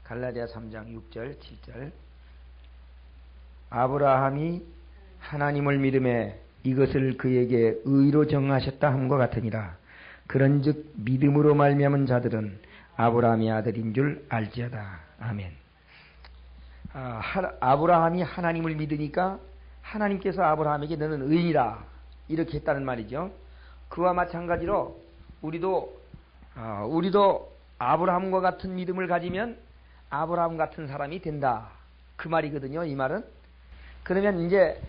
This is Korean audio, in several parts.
갈라디아 3장 6절 7절. 아브라함이 하나님을 믿음에 이것을 그에게 의로 정하셨다 함과 같으니라. 그런즉 믿음으로 말미암은 자들은 아브라함의 아들인 줄 알지어다. 아멘. 아브라함이 하나님을 믿으니까 하나님께서 아브라함에게 너는 의인이라 이렇게 했다는 말이죠. 그와 마찬가지로 우리도 아브라함과 같은 믿음을 가지면 아브라함 같은 사람이 된다. 그 말이거든요. 이 말은. 그러면 이제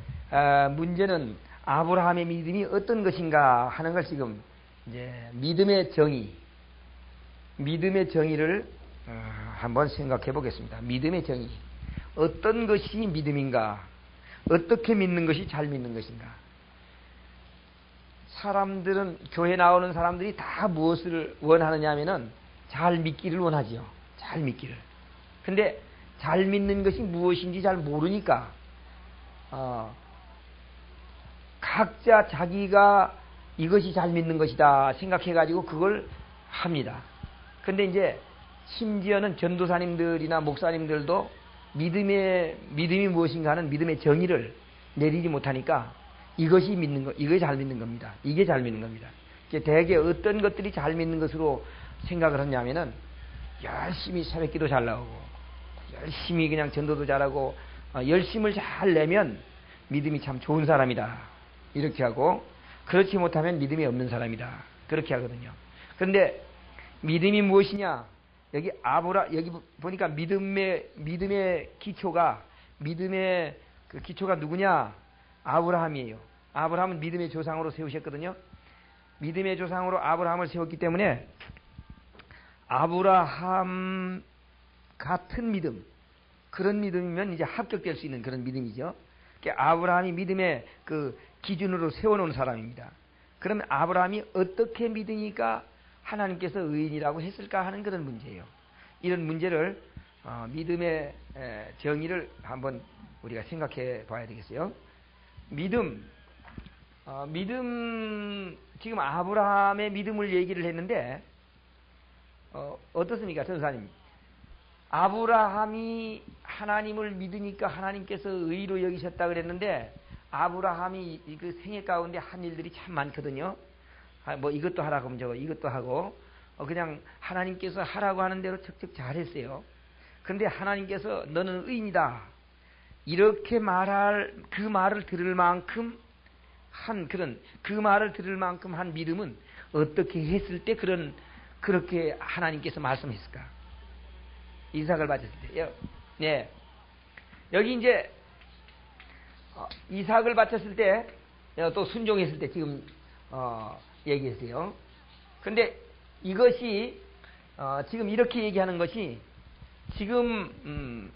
문제는 아브라함의 믿음이 어떤 것인가 하는 걸 지금 이제 믿음의 정의를 한번 생각해 보겠습니다. 믿음의 정의. 어떤 것이 믿음인가? 어떻게 믿는 것이 잘 믿는 것인가? 사람들은, 교회 나오는 사람들이 다 무엇을 원하느냐 하면은 잘 믿기를 원하지요. 잘 믿기를. 근데 잘 믿는 것이 무엇인지 잘 모르니까 각자 자기가 이것이 잘 믿는 것이다 생각해가지고 그걸 합니다. 근데 이제 심지어는 전도사님들이나 목사님들도 믿음이 무엇인가 하는 믿음의 정의를 내리지 못하니까 이것이 믿는 것, 이게 잘 믿는 겁니다. 이게 잘 믿는 겁니다. 대개 어떤 것들이 잘 믿는 것으로 생각을 하냐면은 열심히 새벽기도 잘 나오고 열심히 그냥 전도도 잘하고 열심을 잘 내면 믿음이 참 좋은 사람이다 이렇게 하고, 그렇지 못하면 믿음이 없는 사람이다 그렇게 하거든요. 그런데 믿음이 무엇이냐? 여기 보니까 믿음의 기초가 그 기초가 누구냐? 아브라함이에요. 아브라함은 믿음의 조상으로 세우셨거든요. 믿음의 조상으로 아브라함을 세웠기 때문에 아브라함 같은 믿음, 그런 믿음이면 이제 합격될 수 있는 그런 믿음이죠. 아브라함이 믿음의 그 기준으로 세워놓은 사람입니다. 그러면 아브라함이 어떻게 믿으니까 하나님께서 의인이라고 했을까 하는 그런 문제예요. 이런 문제를 믿음의 정의를 한번 우리가 생각해 봐야 되겠어요. 믿음, 지금 아브라함의 믿음을 얘기를 했는데 어떻습니까, 전사님? 아브라함이 하나님을 믿으니까 하나님께서 의로 여기셨다 그랬는데 아브라함이 그 생애 가운데 한 일들이 참 많거든요. 뭐 이것도 하라고 하면 이것도 하고 그냥 하나님께서 하라고 하는 대로 척척 잘했어요. 그런데 하나님께서 너는 의인이다 이렇게 그 말을 들을 만큼 한 믿음은 어떻게 했을 때 그렇게 하나님께서 말씀했을까? 이삭을 바쳤을 때요. 네. 여기 이제 이삭을 바쳤을 때 또 순종했을 때 지금 얘기했어요. 근데 이것이 지금 이렇게 얘기하는 것이 지금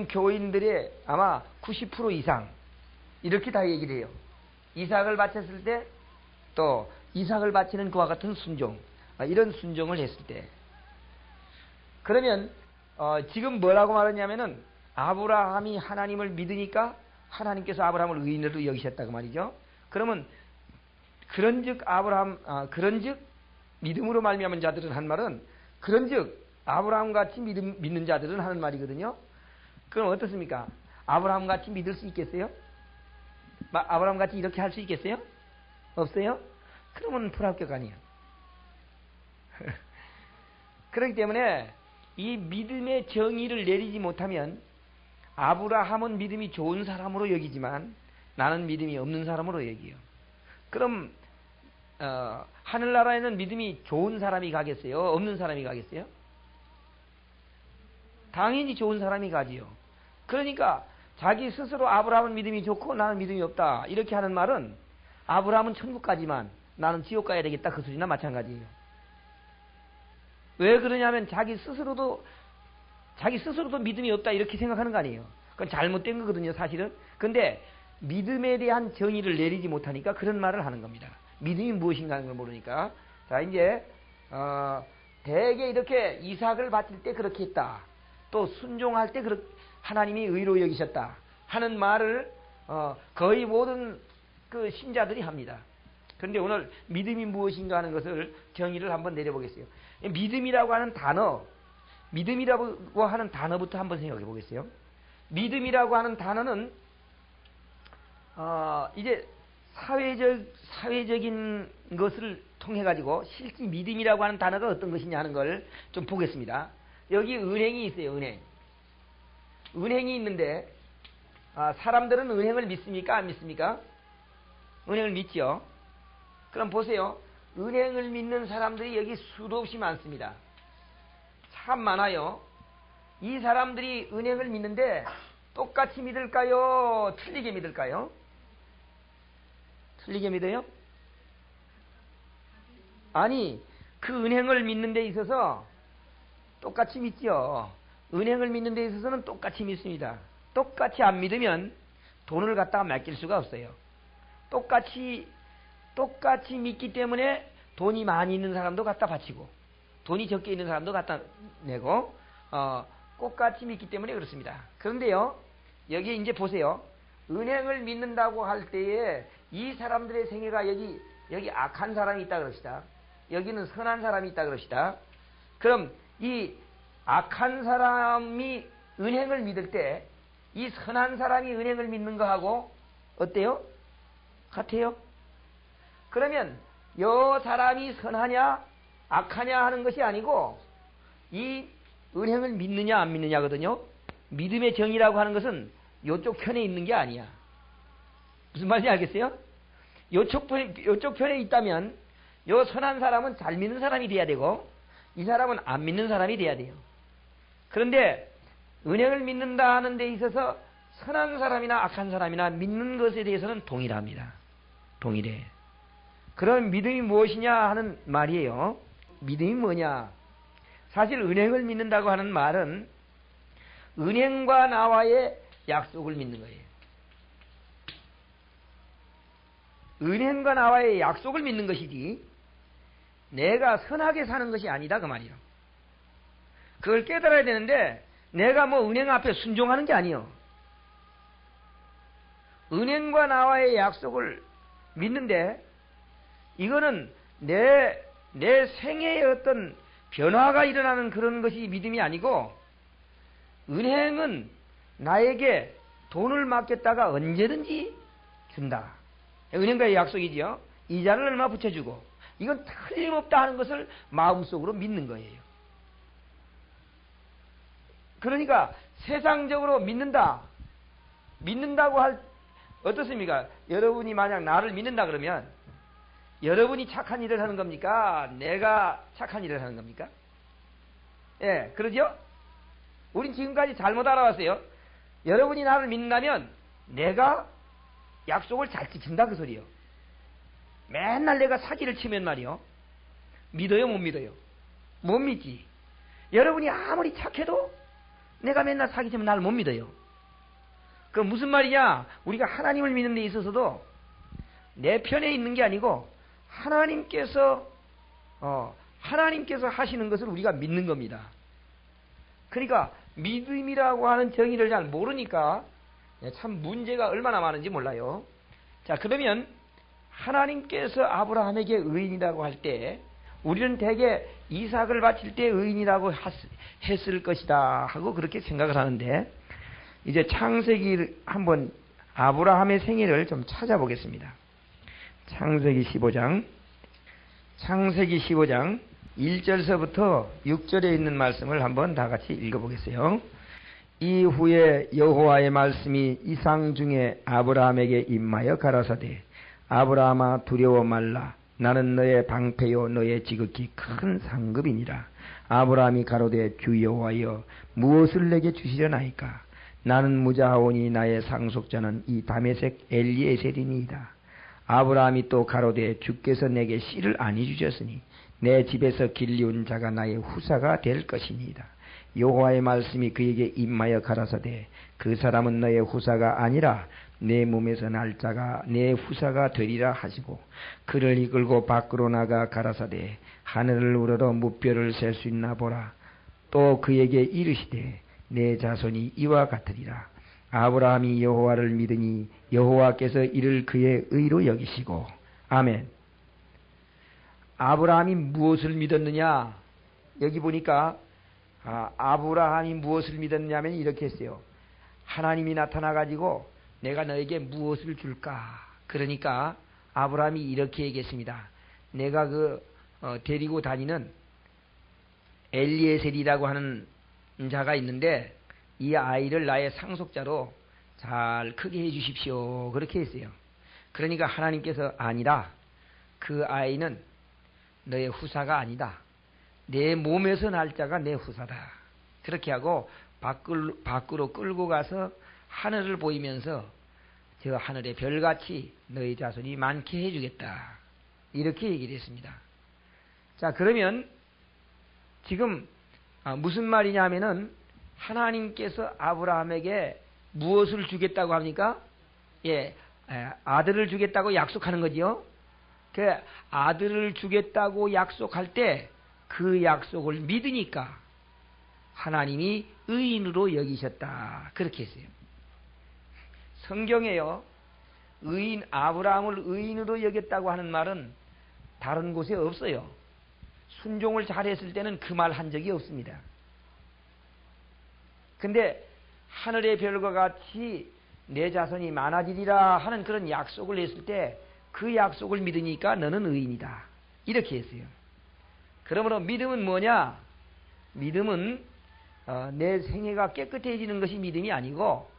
교인들의 아마 90% 이상 이렇게 다 얘기를 해요. 이삭을 바쳤을 때 또 이삭을 바치는 그와 같은 순종, 이런 순종을 했을 때, 그러면 지금 뭐라고 말하냐면은 아브라함이 하나님을 믿으니까 하나님께서 아브라함을 의인으로 여기셨다고 말이죠. 그러면 그런즉 믿음으로 말미암은 자들은 한 말은 그런즉 아브라함 같이 믿는 자들은 하는 말이거든요. 그럼 어떻습니까? 아브라함 같이 믿을 수 있겠어요? 아브라함 같이 이렇게 할 수 있겠어요? 없어요? 그러면 불합격 아니에요. 그렇기 때문에 이 믿음의 정의를 내리지 못하면 아브라함은 믿음이 좋은 사람으로 여기지만 나는 믿음이 없는 사람으로 여기요. 그럼 하늘나라에는 믿음이 좋은 사람이 가겠어요? 없는 사람이 가겠어요? 당연히 좋은 사람이 가지요. 그러니까 자기 스스로 아브라함은 믿음이 좋고 나는 믿음이 없다 이렇게 하는 말은 아브라함은 천국 가지만 나는 지옥 가야 되겠다 그 소리나 마찬가지예요. 왜 그러냐면 자기 스스로도 믿음이 없다 이렇게 생각하는 거 아니에요. 그건 잘못된 거거든요, 사실은. 근데 믿음에 대한 정의를 내리지 못하니까 그런 말을 하는 겁니다. 믿음이 무엇인가 하는 걸 모르니까. 자, 이제 대개 이렇게 이삭을 바칠 때 그렇게 했다. 또 순종할 때 하나님이 의로 여기셨다 하는 말을 거의 모든 그 신자들이 합니다. 그런데 오늘 믿음이 무엇인가 하는 것을 정의를 한번 내려보겠어요. 믿음이라고 하는 단어, 믿음이라고 하는 단어부터 한번 생각해 보겠어요. 믿음이라고 하는 단어는 이제 사회적인 것을 통해 가지고 실제 믿음이라고 하는 단어가 어떤 것이냐 하는 걸 좀 보겠습니다. 여기 은행이 있어요. 은행이 있는데 사람들은 은행을 믿습니까? 안 믿습니까? 은행을 믿죠. 그럼 보세요. 은행을 믿는 사람들이 여기 수도 없이 많습니다. 참 많아요. 이 사람들이 은행을 믿는데 똑같이 믿을까요? 틀리게 믿을까요? 틀리게 믿어요? 아니, 그 은행을 믿는 데 있어서 똑같이 믿죠. 은행을 믿는 데 있어서는 똑같이 믿습니다. 똑같이 안 믿으면 돈을 갖다가 맡길 수가 없어요. 똑같이 믿기 때문에 돈이 많이 있는 사람도 갖다 바치고 돈이 적게 있는 사람도 갖다 내고 똑같이 믿기 때문에 그렇습니다. 그런데요, 여기 이제 보세요. 은행을 믿는다고 할 때에 이 사람들의 생애가 여기 악한 사람이 있다 그럽시다. 여기는 선한 사람이 있다 그럽시다. 그럼 이 악한 사람이 은행을 믿을 때 이 선한 사람이 은행을 믿는 거하고 어때요? 같아요? 그러면 여 사람이 선하냐 악하냐 하는 것이 아니고 이 은행을 믿느냐 안 믿느냐거든요. 믿음의 정의라고 하는 것은 요쪽 편에 있는 게 아니야. 무슨 말인지 알겠어요? 요쪽 편에 있다면 요 선한 사람은 잘 믿는 사람이 돼야 되고 이 사람은 안 믿는 사람이 돼야 돼요. 그런데 은행을 믿는다 하는 데 있어서 선한 사람이나 악한 사람이나 믿는 것에 대해서는 동일합니다. 동일해. 그럼 믿음이 무엇이냐 하는 말이에요. 믿음이 뭐냐? 사실 은행을 믿는다고 하는 말은 은행과 나와의 약속을 믿는 거예요. 은행과 나와의 약속을 믿는 것이지 내가 선하게 사는 것이 아니다 그 말이에요. 그걸 깨달아야 되는데 내가 뭐 은행 앞에 순종하는 게 아니요. 은행과 나와의 약속을 믿는데 이거는 내 생애에 어떤 변화가 일어나는 그런 것이 믿음이 아니고 은행은 나에게 돈을 맡겼다가 언제든지 준다. 은행과의 약속이지요. 이자를 얼마 붙여주고 이건 틀림없다 하는 것을 마음속으로 믿는 거예요. 그러니까 세상적으로 믿는다고 할 어떻습니까? 여러분이 만약 나를 믿는다 그러면 여러분이 착한 일을 하는 겁니까? 내가 착한 일을 하는 겁니까? 예, 그러죠? 우린 지금까지 잘못 알아왔어요. 여러분이 나를 믿는다면 내가 약속을 잘 지킨다 그 소리요. 맨날 내가 사기를 치면 말이요. 믿어요, 못 믿어요? 못 믿지. 여러분이 아무리 착해도 내가 맨날 사기치면 나를 못 믿어요. 그럼 무슨 말이냐? 우리가 하나님을 믿는 데 있어서도 내 편에 있는 게 아니고 하나님께서 하시는 것을 우리가 믿는 겁니다. 그러니까 믿음이라고 하는 정의를 잘 모르니까 참 문제가 얼마나 많은지 몰라요. 자, 그러면 하나님께서 아브라함에게 의인이라고 할 때 우리는 대개 이삭을 바칠 때 의인이라고 했을 것이다 하고 그렇게 생각을 하는데 이제 창세기 한번 아브라함의 생애를 좀 찾아보겠습니다. 창세기 15장 1절서부터 6절에 있는 말씀을 한번 다 같이 읽어보겠어요. 이후에 여호와의 말씀이 이상 중에 아브라함에게 임하여 가라사대 아브라함아 두려워 말라 나는 너의 방패요 너의 지극히 큰 상급이니라. 아브라함이 가로되 주 여호와여 무엇을 내게 주시려나이까. 나는 무자하오니 나의 상속자는 이 다메섹 엘리에셀이니이다. 아브라함이 또 가로되 주께서 내게 씨를 아니 주셨으니 내 집에서 길리운 자가 나의 후사가 될 것이니이다. 여호와의 말씀이 그에게 임하여 가라사대 그 사람은 너의 후사가 아니라 내 몸에서 날 자가 내 후사가 되리라 하시고 그를 이끌고 밖으로 나가 가라사대 하늘을 우러러 무뼈를 셀 수 있나 보라. 또 그에게 이르시되 내 자손이 이와 같으리라. 아브라함이 여호와를 믿으니 여호와께서 이를 그의 의로 여기시고. 아멘. 아브라함이 무엇을 믿었느냐? 여기 보니까 아브라함이 무엇을 믿었냐면 이렇게 했어요. 하나님이 나타나가지고 내가 너에게 무엇을 줄까? 그러니까 아브라함이 이렇게 얘기했습니다. 내가 데리고 다니는 엘리에셀이라고 하는 자가 있는데 이 아이를 나의 상속자로 잘 크게 해 주십시오. 그렇게 했어요. 그러니까 하나님께서 아니라 그 아이는 너의 후사가 아니다. 내 몸에서 날 자가 내 후사다. 그렇게 하고 밖으로 끌고 가서 하늘을 보이면서 저 하늘의 별같이 너의 자손이 많게 해주겠다. 이렇게 얘기를 했습니다. 자, 그러면 지금 무슨 말이냐 하면은 하나님께서 아브라함에게 무엇을 주겠다고 합니까? 아들을 주겠다고 약속하는 거지요. 그 아들을 주겠다고 약속할 때 그 약속을 믿으니까 하나님이 의인으로 여기셨다. 그렇게 했어요. 성경에요. 아브라함을 의인으로 여겼다고 하는 말은 다른 곳에 없어요. 순종을 잘했을 때는 그 말 한 적이 없습니다. 근데 하늘의 별과 같이 내 자손이 많아지리라 하는 그런 약속을 했을 때 그 약속을 믿으니까 너는 의인이다. 이렇게 했어요. 그러므로 믿음은 뭐냐? 믿음은 내 생애가 깨끗해지는 것이 믿음이 아니고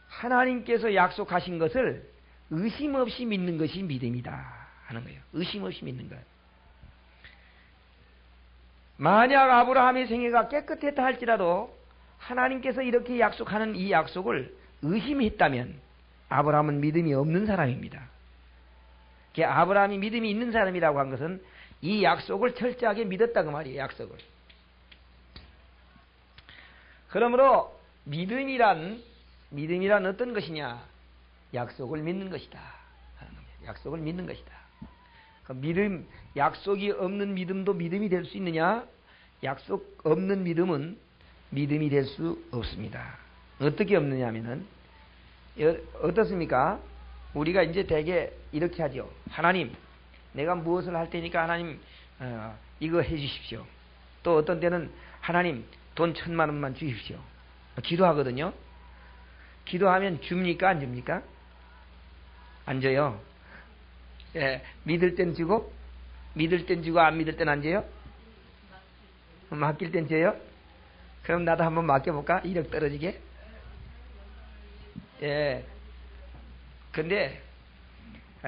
하나님께서 약속하신 것을 의심 없이 믿는 것이 믿음이다 하는 거예요. 의심 없이 믿는 것. 만약 아브라함의 생애가 깨끗했다 할지라도 하나님께서 이렇게 약속하는 이 약속을 의심했다면 아브라함은 믿음이 없는 사람입니다. 아브라함이 믿음이 있는 사람이라고 한 것은 이 약속을 철저하게 믿었다고 말이에요. 약속을. 그러므로 믿음이란 어떤 것이냐? 약속을 믿는 것이다 하는 겁니다. 약속을 믿는 것이다. 약속이 없는 믿음도 믿음이 될 수 있느냐? 약속 없는 믿음은 믿음이 될 수 없습니다. 어떻게 없느냐 하면은 어떻습니까? 우리가 이제 대개 이렇게 하죠. 하나님, 내가 무엇을 할 테니까 하나님 이거 해 주십시오. 또 어떤 때는 하나님 돈 1,000만 원만 주십시오. 기도하거든요. 기도하면 줍니까? 안 줍니까? 안 줘요. 믿을 땐 주고 안 믿을 땐 안 줘요? 맡길 땐 줘요? 그럼 나도 한번 맡겨볼까? 이력 떨어지게. 근데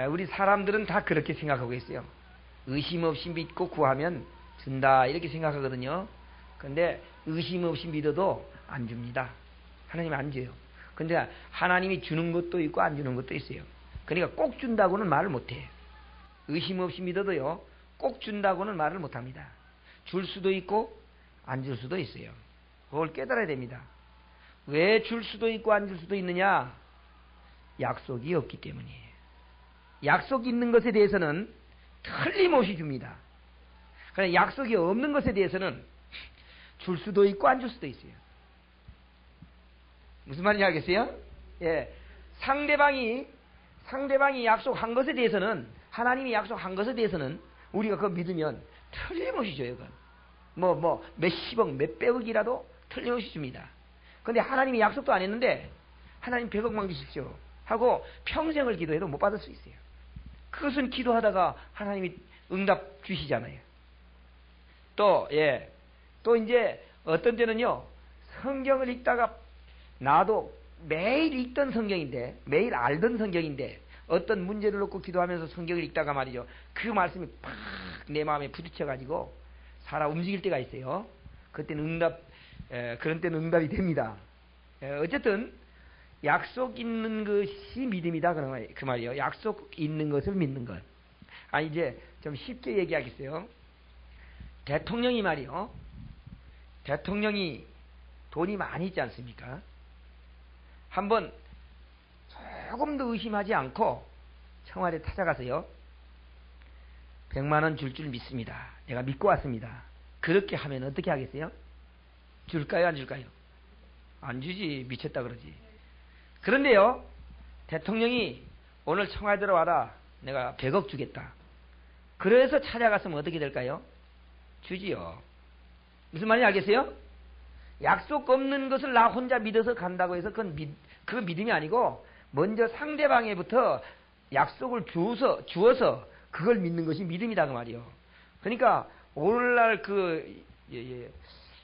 우리 사람들은 다 그렇게 생각하고 있어요. 의심 없이 믿고 구하면 준다 이렇게 생각하거든요. 근데 의심 없이 믿어도 안 줍니다. 하나님 안 줘요. 근데 하나님이 주는 것도 있고 안 주는 것도 있어요. 그러니까 꼭 준다고는 말을 못해. 의심 없이 믿어도요, 꼭 준다고는 말을 못합니다. 줄 수도 있고 안 줄 수도 있어요. 그걸 깨달아야 됩니다. 왜 줄 수도 있고 안 줄 수도 있느냐? 약속이 없기 때문이에요. 약속이 있는 것에 대해서는 틀림없이 줍니다. 그러나 약속이 없는 것에 대해서는 줄 수도 있고 안 줄 수도 있어요. 무슨 말인지 알겠어요? 상대방이 약속한 것에 대해서는, 하나님이 약속한 것에 대해서는 우리가 그거 믿으면 틀림없이 줘요. 몇십억, 몇백억이라도 틀림없이 줍니다. 근데 하나님이 약속도 안 했는데 하나님 100억만 주십시오 하고 평생을 기도해도 못 받을 수 있어요. 그것은 기도하다가 하나님이 응답 주시잖아요. 또 이제 어떤 때는요, 성경을 읽다가 나도 매일 읽던 성경인데, 매일 알던 성경인데 어떤 문제를 놓고 기도하면서 성경을 읽다가 말이죠, 그 말씀이 팍 내 마음에 부딪혀가지고 살아 움직일 때가 있어요. 그때는 그런 때는 응답이 됩니다. 어쨌든 약속 있는 것이 믿음이다 그 말이에요. 약속 있는 것을 믿는 것. 이제 좀 쉽게 얘기하겠어요. 대통령이 말이요, 대통령이 돈이 많이 있지 않습니까? 한번 조금도 의심하지 않고 청와대 찾아가서요, 100만 원 줄 줄 믿습니다. 내가 믿고 왔습니다. 그렇게 하면 어떻게 하겠어요? 줄까요, 안 줄까요? 안 주지. 미쳤다 그러지. 그런데요, 대통령이 오늘 청와대로 와라. 내가 100억 주겠다. 그래서 찾아갔으면 어떻게 될까요? 주지요. 무슨 말인지 알겠어요? 약속 없는 것을 나 혼자 믿어서 간다고 해서 그 믿음이 아니고 먼저 상대방에부터 약속을 주어서 그걸 믿는 것이 믿음이다 그 말이요. 그러니까 오늘날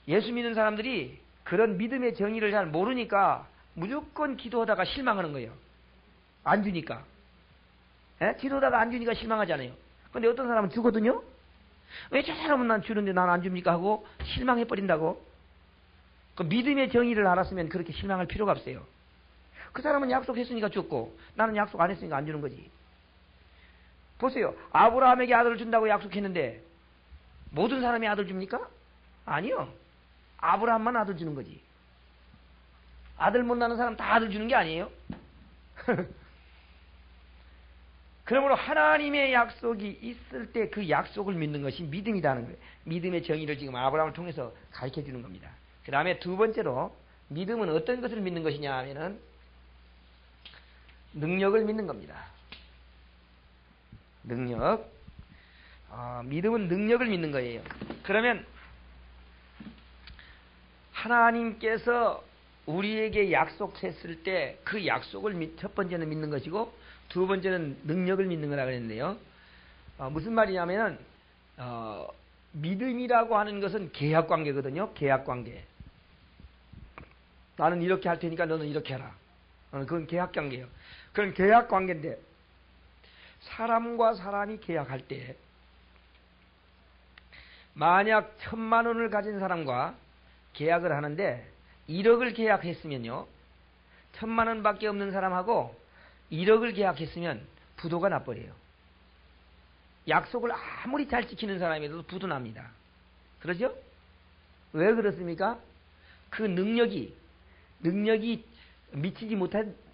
예수 믿는 사람들이 그런 믿음의 정의를 잘 모르니까 무조건 기도하다가 실망하는 거예요. 안 주니까. 기도하다가 안 주니까 실망하잖아요. 근데 어떤 사람은 주거든요. 왜 저 사람은 난 주는데 난 안 줍니까 하고 실망해버린다고. 그 믿음의 정의를 알았으면 그렇게 실망할 필요가 없어요. 그 사람은 약속했으니까 줬고 나는 약속 안 했으니까 안 주는 거지. 보세요. 아브라함에게 아들을 준다고 약속했는데 모든 사람이 아들 줍니까? 아니요. 아브라함만 아들 주는 거지. 아들 못 낳는 사람 다 아들 주는 게 아니에요. 그러므로 하나님의 약속이 있을 때 그 약속을 믿는 것이 믿음이라는 거예요. 믿음의 정의를 지금 아브라함을 통해서 가르쳐 주는 겁니다. 그 다음에 두 번째로 믿음은 어떤 것을 믿는 것이냐 하면은 능력을 믿는 겁니다. 능력. 믿음은 능력을 믿는 거예요. 그러면 하나님께서 우리에게 약속했을 때 그 약속을 첫 번째는 믿는 것이고 두 번째는 능력을 믿는 거라 그랬는데요. 무슨 말이냐면 믿음이라고 하는 것은 계약 관계거든요. 계약 관계. 나는 이렇게 할 테니까 너는 이렇게 해라. 그건 계약 관계예요. 그건 계약 관계인데 사람과 사람이 계약할 때 만약 1,000만 원을 가진 사람과 계약을 하는데 1억을 계약했으면요. 1,000만 원밖에 없는 사람하고 1억을 계약했으면 부도가 나버려요. 약속을 아무리 잘 지키는 사람이라도 부도 납니다. 그러죠? 왜 그렇습니까? 그 능력이 미치지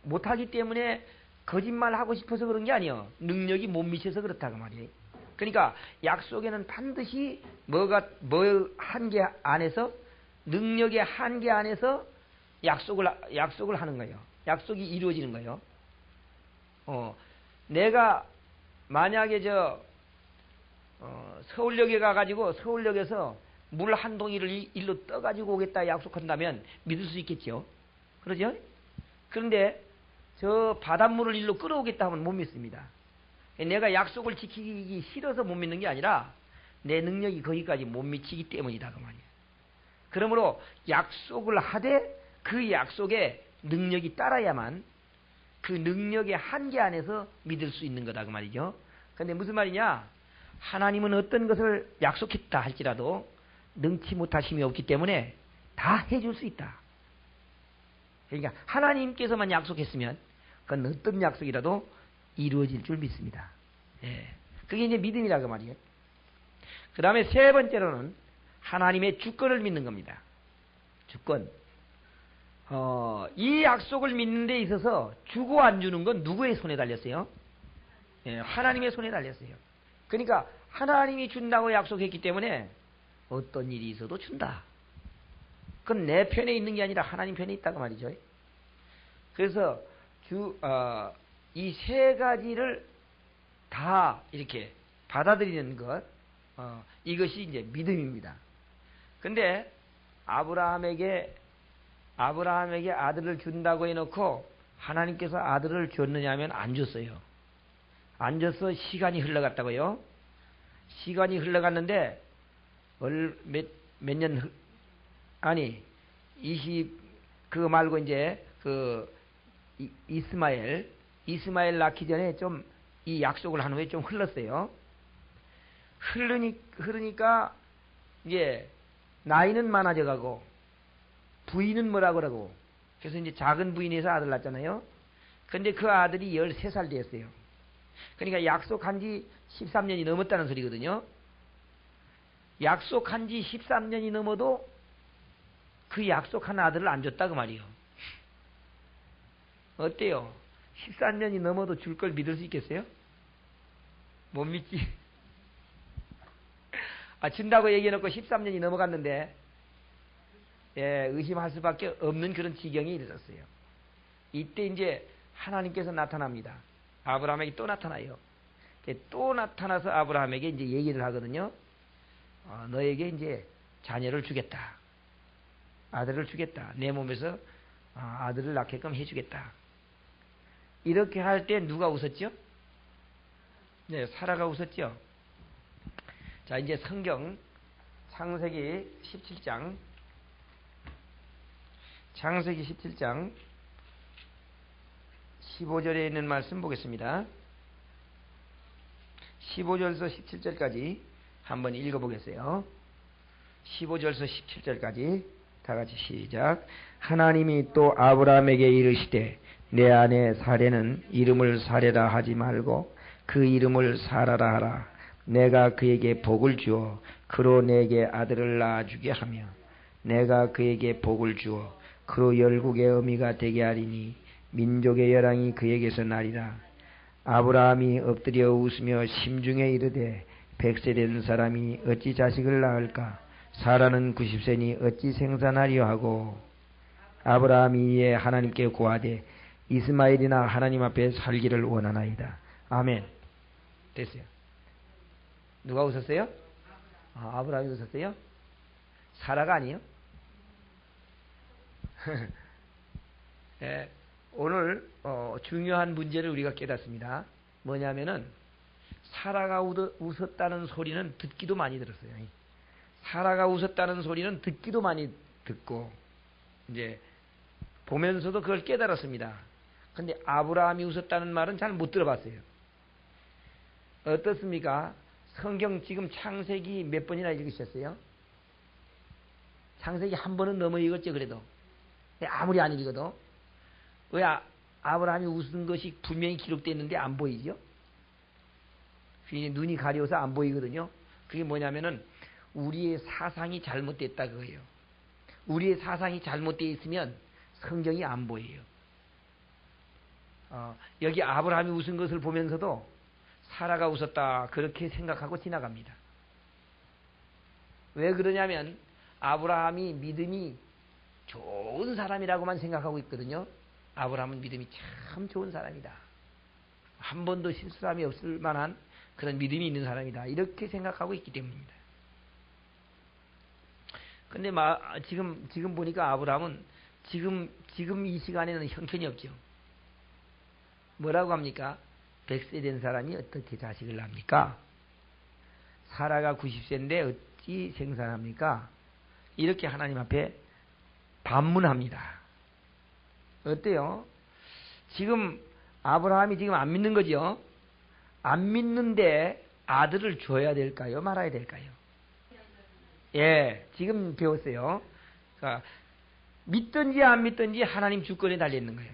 못하기 때문에 거짓말하고 싶어서 그런 게 아니에요. 능력이 못 미쳐서 그렇다고 말이에요. 그러니까 약속에는 반드시 한계 안에서 능력의 한계 안에서 약속을 하는 거예요. 약속이 이루어지는 거예요. 내가 만약에 서울역에 가가지고 서울역에서 물 한 동이를 일로 떠가지고 오겠다 약속한다면 믿을 수 있겠죠. 그러죠? 그런데 저 바닷물을 일로 끌어오겠다 하면 못 믿습니다. 내가 약속을 지키기 싫어서 못 믿는 게 아니라 내 능력이 거기까지 못 미치기 때문이다 그 말이에요. 그러므로 약속을 하되 그 약속에 능력이 따라야만 그 능력의 한계 안에서 믿을 수 있는 거다 그 말이죠. 그런데 무슨 말이냐? 하나님은 어떤 것을 약속했다 할지라도 능치 못하심이 없기 때문에 다 해줄 수 있다. 그러니까 하나님께서만 약속했으면 그건 어떤 약속이라도 이루어질 줄 믿습니다. 그게 이제 믿음이라 그 말이에요. 그 다음에 세 번째로는 하나님의 주권을 믿는 겁니다. 주권. 이 약속을 믿는 데 있어서 주고 안 주는 건 누구의 손에 달렸어요? 하나님의 손에 달렸어요. 그러니까 하나님이 준다고 약속했기 때문에 어떤 일이 있어도 준다. 그건 내 편에 있는 게 아니라 하나님 편에 있다고 말이죠. 그래서 이 세 가지를 다 이렇게 받아들이는 것, 이것이 이제 믿음입니다. 근데 아브라함에게 아들을 준다고 해놓고 하나님께서 아들을 줬느냐 하면 안 줬어요. 안 줘서 시간이 흘러갔다고요. 시간이 흘러갔는데 몇 년 아니 그거 말고 이제 이스마엘 낳기 전에 좀 이 약속을 한 후에 좀 흘렀어요. 흐르니까 이제 나이는 많아져가고 부인은 뭐라 그러고 그래서 이제 작은 부인에서 아들 낳았잖아요. 근데 그 아들이 13살 됐어요. 그러니까 약속한 지 13년이 넘었다는 소리거든요. 약속한 지 13년이 넘어도 그 약속한 아들을 안 줬다 그 말이요. 어때요? 13년이 넘어도 줄 걸 믿을 수 있겠어요? 못 믿지. 준다고 얘기해놓고 13년이 넘어갔는데 의심할 수밖에 없는 그런 지경이 이르렀어요. 이때 이제 하나님께서 나타납니다. 아브라함에게 또 나타나요. 또 나타나서 아브라함에게 이제 얘기를 하거든요. 너에게 이제 자녀를 주겠다. 아들을 주겠다. 내 몸에서 아들을 낳게끔 해주겠다. 이렇게 할 때 누가 웃었죠? 네, 사라가 웃었죠. 자, 이제 성경 창세기 17장 15절에 있는 말씀 보겠습니다. 15절에서 17절까지 한번 읽어보겠어요. 15절에서 17절까지 다 같이 시작. 하나님이 또 아브라함에게 이르시되 내 아내 사레는 이름을 사레라 하지 말고 그 이름을 사라라 하라. 내가 그에게 복을 주어 그로 내게 아들을 낳아주게 하며 내가 그에게 복을 주어 그로 열국의 어미가 되게 하리니 민족의 열왕이 그에게서 나리라. 아브라함이 엎드려 웃으며 심중에 이르되 100세 된 사람이 어찌 자식을 낳을까? 사라는 90세니 어찌 생산하려 하고. 아브라함이 이에 하나님께 고하되 이스마엘이나 하나님 앞에 살기를 원하나이다. 아멘. 됐어요. 누가 웃었어요? 아브라함이 웃었어요? 사라가 아니에요? 네, 오늘 중요한 문제를 우리가 깨닫습니다. 뭐냐면은 사라가 웃었다는 소리는 듣기도 많이 들었어요. 사라가 웃었다는 소리는 듣기도 많이 듣고 이제 보면서도 그걸 깨달았습니다. 근데 아브라함이 웃었다는 말은 잘 못 들어봤어요. 어떻습니까? 성경 지금 창세기 몇 번이나 읽으셨어요? 창세기 한 번은 넘어 읽었죠, 그래도. 아무리 안 읽어도. 왜 아브라함이 웃은 것이 분명히 기록되어 있는데 안 보이죠? 눈이 가려워서 안 보이거든요. 그게 뭐냐면은 우리의 사상이 잘못됐다 그거예요. 우리의 사상이 잘못되어 있으면 성경이 안 보여요. 여기 아브라함이 웃은 것을 보면서도 사라가 웃었다 그렇게 생각하고 지나갑니다. 왜 그러냐면 아브라함이 믿음이 좋은 사람이라고만 생각하고 있거든요. 아브라함은 믿음이 참 좋은 사람이다. 한 번도 실수함이 없을 만한 그런 믿음이 있는 사람이다. 이렇게 생각하고 있기 때문입니다. 근데 지금 보니까 아브라함은 지금 이 시간에는 형편이 없죠. 뭐라고 합니까? 100세 된 사람이 어떻게 자식을 낳습니까? 사라가 90세인데 어찌 생산합니까? 이렇게 하나님 앞에 반문합니다. 어때요? 지금 아브라함이 지금 안 믿는 거죠? 안 믿는데 아들을 줘야 될까요? 말아야 될까요? 예, 지금 배웠어요. 그러니까 믿든지 안 믿든지 하나님 주권에 달려있는 거예요.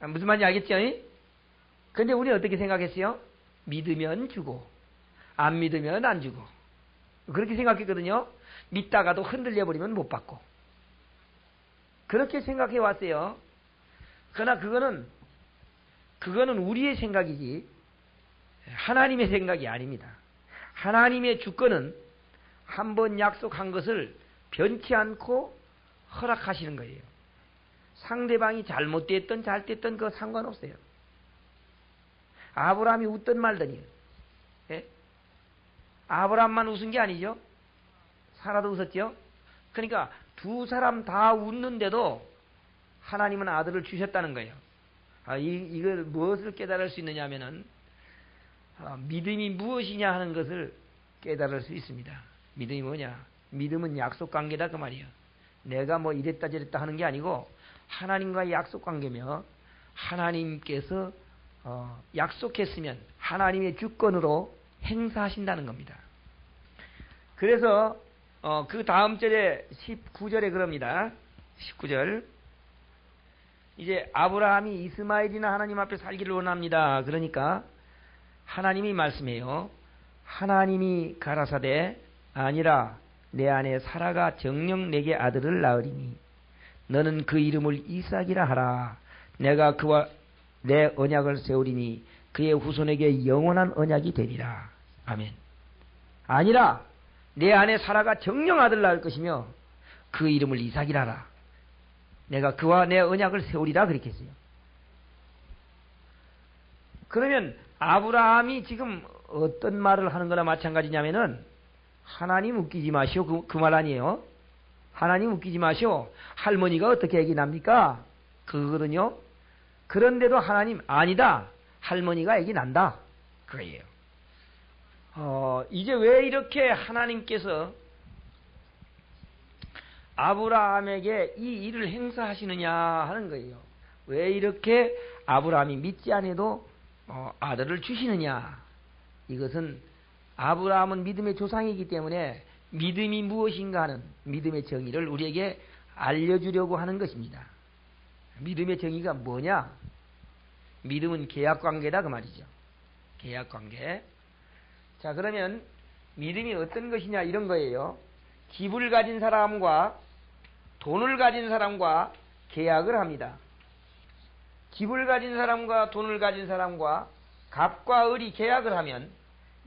무슨 말인지 알겠죠? 근데 우리는 어떻게 생각했어요? 믿으면 주고 안 믿으면 안 주고 그렇게 생각했거든요. 믿다가도 흔들려 버리면 못 받고 그렇게 생각해 왔어요. 그러나 그거는 우리의 생각이지 하나님의 생각이 아닙니다. 하나님의 주권은 한번 약속한 것을 변치 않고 허락하시는 거예요. 상대방이 잘못됐든 잘됐든 그거 상관없어요. 아브라함이 웃던 말더니 예? 아브라함만 웃은 게 아니죠. 사라도 웃었죠. 그러니까 두 사람 다 웃는데도 하나님은 아들을 주셨다는 거예요. 이걸 무엇을 깨달을 수 있느냐 하면은 믿음이 무엇이냐 하는 것을 깨달을 수 있습니다. 믿음이 뭐냐? 믿음은 약속관계다 그 말이에요. 내가 뭐 이랬다 저랬다 하는 게 아니고 하나님과의 약속관계며 하나님께서 약속했으면 하나님의 주권으로 행사하신다는 겁니다. 그래서 그 다음 절에 19절에 그럽니다. 19절 이제 아브라함이 이스마엘이나 하나님 앞에 살기를 원합니다. 그러니까 하나님이 말씀해요. 하나님이 가라사대 아니라 내 아내 사라가 정녕 내게 아들을 낳으리니 너는 그 이름을 이삭이라 하라. 내가 그와 내 언약을 세우리니 그의 후손에게 영원한 언약이 되리라. 아멘. 아니라 내 아내 사라가 정녕 아들 낳을 것이며 그 이름을 이삭이라 하라. 내가 그와 내 언약을 세우리라 그렇게 했어요. 그러면 아브라함이 지금 어떤 말을 하는 거나 마찬가지냐면은 하나님 웃기지 마시오. 그 말 아니에요. 하나님 웃기지 마시오. 할머니가 어떻게 애기 납니까? 그거거든요. 그런데도 하나님 아니다. 할머니가 애기 난다. 그거예요. 이제 왜 이렇게 하나님께서 아브라함에게 이 일을 행사하시느냐 하는 거예요. 왜 이렇게 아브라함이 믿지 않아도 아들을 주시느냐. 이것은 아브라함은 믿음의 조상이기 때문에 믿음이 무엇인가 하는 믿음의 정의를 우리에게 알려주려고 하는 것입니다. 믿음의 정의가 뭐냐? 믿음은 계약관계다 그 말이죠. 계약관계. 자, 그러면 믿음이 어떤 것이냐 이런 거예요. 집을 가진 사람과 돈을 가진 사람과 계약을 합니다. 집을 가진 사람과 돈을 가진 사람과 갑과 을이 계약을 하면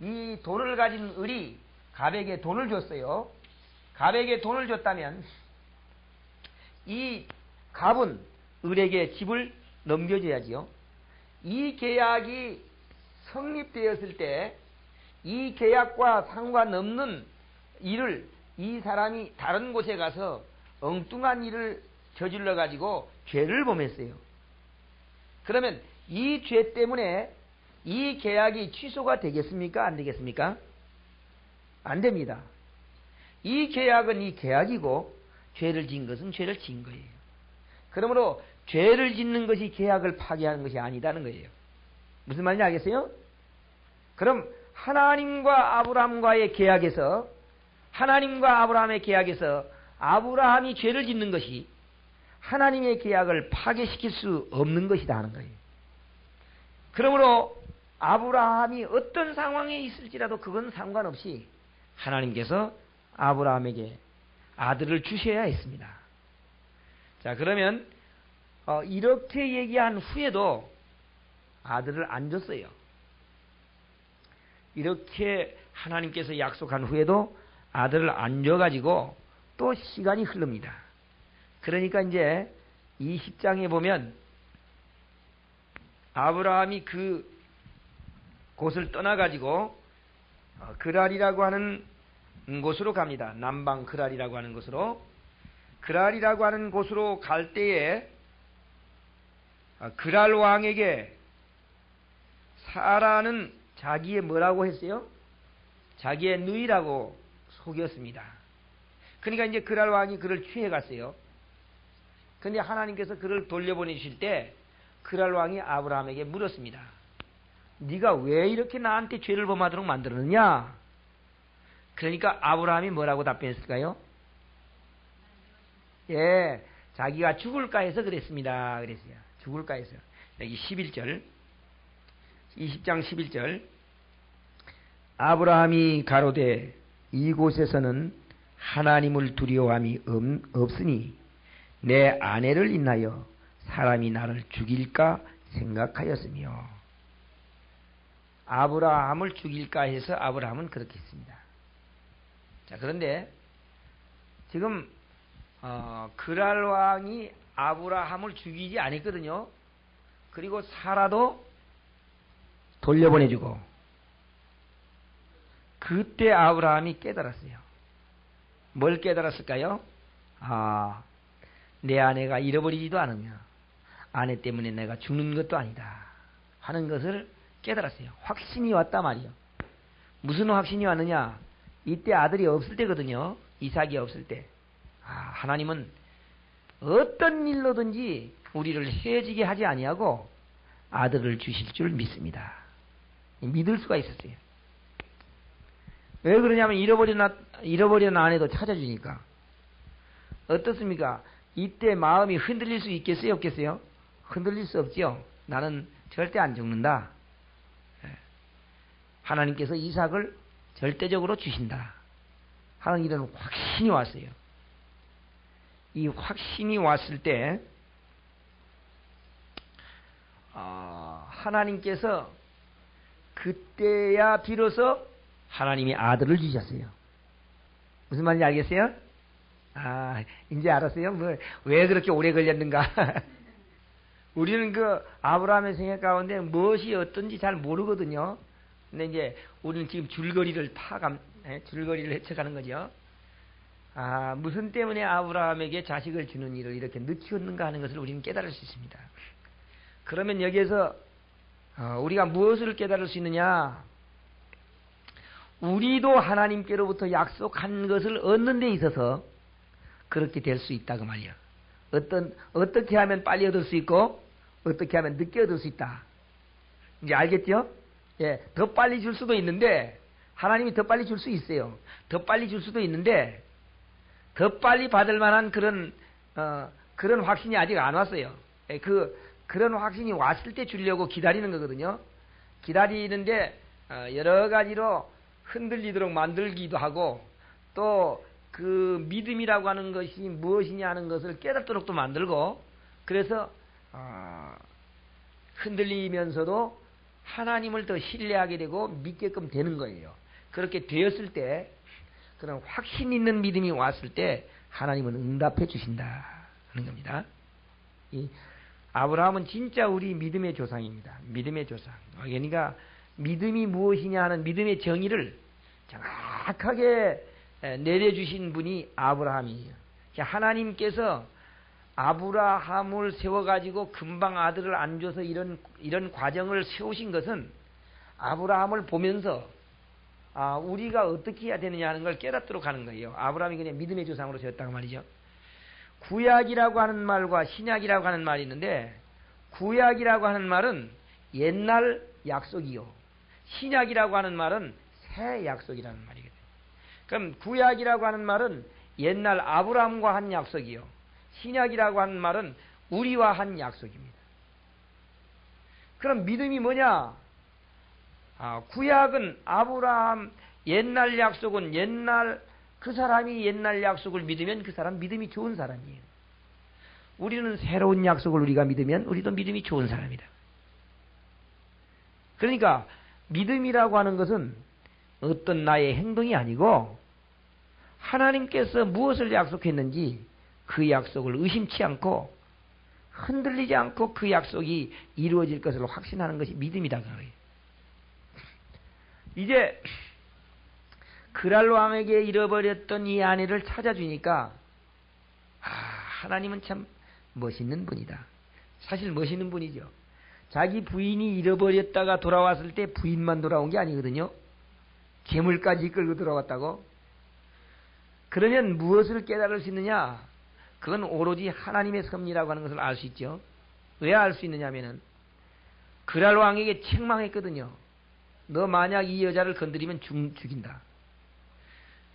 이 돈을 가진 을이 갑에게 돈을 줬어요. 갑에게 돈을 줬다면 이 갑은 을에게 집을 넘겨줘야지요. 이 계약이 성립되었을 때 이 계약과 상관없는 일을 이 사람이 다른 곳에 가서 엉뚱한 일을 저질러 가지고 죄를 범했어요. 그러면 이 죄 때문에 이 계약이 취소가 되겠습니까? 안 되겠습니까? 안 됩니다. 이 계약은 이 계약이고 죄를 지은 것은 죄를 지은 거예요. 그러므로 죄를 짓는 것이 계약을 파기하는 것이 아니다는 거예요. 무슨 말인지 알겠어요? 그럼 하나님과 아브라함과의 계약에서 하나님과 아브라함의 계약에서 아브라함이 죄를 짓는 것이 하나님의 계약을 파괴시킬 수 없는 것이다 하는 거예요. 그러므로 아브라함이 어떤 상황에 있을지라도 그건 상관없이 하나님께서 아브라함에게 아들을 주셔야 했습니다. 자, 그러면 이렇게 얘기한 후에도 아들을 안 줬어요. 이렇게 하나님께서 약속한 후에도 아들을 안 줘가지고 또 시간이 흐릅니다. 그러니까 이제 이 10장에 보면 아브라함이 그 곳을 떠나가지고 그랄이라고 하는 곳으로 갑니다. 남방 그랄이라고 하는 곳으로. 그랄이라고 하는 곳으로 갈 때에 그랄 왕에게 사라는 자기의 뭐라고 했어요? 자기의 누이라고 속였습니다. 그러니까 이제 그랄 왕이 그를 취해 갔어요. 근데 하나님께서 그를 돌려보내실 때 그랄 왕이 아브라함에게 물었습니다. 네가 왜 이렇게 나한테 죄를 범하도록 만들었느냐? 그러니까 아브라함이 뭐라고 답변했을까요? 예, 자기가 죽을까 해서 그랬습니다. 그랬어요. 죽을까 해서. 여기 11절, 20장 11절. 아브라함이 가로되 이곳에서는 하나님을 두려워함이 없으니 내 아내를 인하여 사람이 나를 죽일까 생각하였으며. 아브라함을 죽일까 해서 아브라함은 그렇게 했습니다. 자, 그런데 지금 그랄 왕이 아브라함을 죽이지 않았거든요. 그리고 사라도 돌려보내주고. 그때 아브라함이 깨달았어요. 뭘 깨달았을까요? 내 아내가 잃어버리지도 않으며 아내 때문에 내가 죽는 것도 아니다 하는 것을 깨달았어요. 확신이 왔단 말이요. 무슨 확신이 왔느냐? 이때 아들이 없을 때거든요. 이삭이 없을 때. 하나님은 어떤 일로든지 우리를 헤어지게 하지 아니하고 아들을 주실 줄 믿습니다. 믿을 수가 있었어요. 왜 그러냐면 잃어버린 아내도 찾아주니까. 어떻습니까? 이때 마음이 흔들릴 수 있겠어요? 없겠어요? 흔들릴 수 없죠. 나는 절대 안 죽는다. 하나님께서 이삭을 절대적으로 주신다 하는 이런 확신이 왔어요. 이 확신이 왔을 때 하나님께서 그때야 비로소 하나님이 아들을 주셨어요. 무슨 말인지 알겠어요? 이제 알았어요? 왜 그렇게 오래 걸렸는가? 우리는 그 아브라함의 생애 가운데 무엇이 어떤지 잘 모르거든요. 근데 이제 우리는 지금 줄거리를 줄거리를 해석하는 거죠. 아, 무슨 때문에 아브라함에게 자식을 주는 일을 이렇게 늦추었는가 하는 것을 우리는 깨달을 수 있습니다. 그러면 여기에서 우리가 무엇을 깨달을 수 있느냐? 우리도 하나님께로부터 약속한 것을 얻는 데 있어서 그렇게 될 수 있다 그 말이야. 어떻게 하면 빨리 얻을 수 있고 어떻게 하면 늦게 얻을 수 있다. 이제 알겠죠? 예, 더 빨리 줄 수도 있는데 하나님이 더 빨리 줄 수 있어요. 더 빨리 줄 수도 있는데 더 빨리 받을 만한 그런 확신이 아직 안 왔어요. 예, 그런 확신이 왔을 때 주려고 기다리는 거거든요. 기다리는데 여러 가지로 흔들리도록 만들기도 하고 또 그 믿음이라고 하는 것이 무엇이냐 하는 것을 깨닫도록도 만들고 그래서 흔들리면서도 하나님을 더 신뢰하게 되고 믿게끔 되는 거예요. 그렇게 되었을 때 그런 확신 있는 믿음이 왔을 때 하나님은 응답해 주신다 하는 겁니다. 이 아브라함은 진짜 우리 믿음의 조상입니다. 믿음의 조상. 그러니까 믿음이 무엇이냐 하는 믿음의 정의를 정확하게 내려주신 분이 아브라함이에요. 하나님께서 아브라함을 세워가지고 금방 아들을 안 줘서 이런 과정을 세우신 것은 아브라함을 보면서 우리가 어떻게 해야 되느냐 하는 걸 깨닫도록 하는 거예요. 아브라함이 그냥 믿음의 조상으로 세웠다고 말이죠. 구약이라고 하는 말과 신약이라고 하는 말이 있는데 구약이라고 하는 말은 옛날 약속이요. 신약이라고 하는 말은 새 약속이라는 말이거든요. 그럼 구약이라고 하는 말은 옛날 아브라함과 한 약속이요. 신약이라고 하는 말은 우리와 한 약속입니다. 그럼 믿음이 뭐냐? 구약은 아브라함 옛날 약속은 그 사람이 옛날 약속을 믿으면 그 사람 믿음이 좋은 사람이에요. 우리는 새로운 약속을 우리가 믿으면 우리도 믿음이 좋은 사람이다. 그러니까 믿음이라고 하는 것은 어떤 나의 행동이 아니고 하나님께서 무엇을 약속했는지 그 약속을 의심치 않고 흔들리지 않고 그 약속이 이루어질 것을 확신하는 것이 믿음이다. 이제 그랄 왕에게 잃어버렸던 이 아내를 찾아주니까 하나님은 참 멋있는 분이다. 사실 멋있는 분이죠. 자기 부인이 잃어버렸다가 돌아왔을 때 부인만 돌아온 게 아니거든요. 재물까지 이끌고 돌아왔다고. 그러면 무엇을 깨달을 수 있느냐? 그건 오로지 하나님의 섭리라고 하는 것을 알 수 있죠. 왜 알 수 있느냐 하면은 그랄 왕에게 책망했거든요. 너 만약 이 여자를 건드리면 죽인다.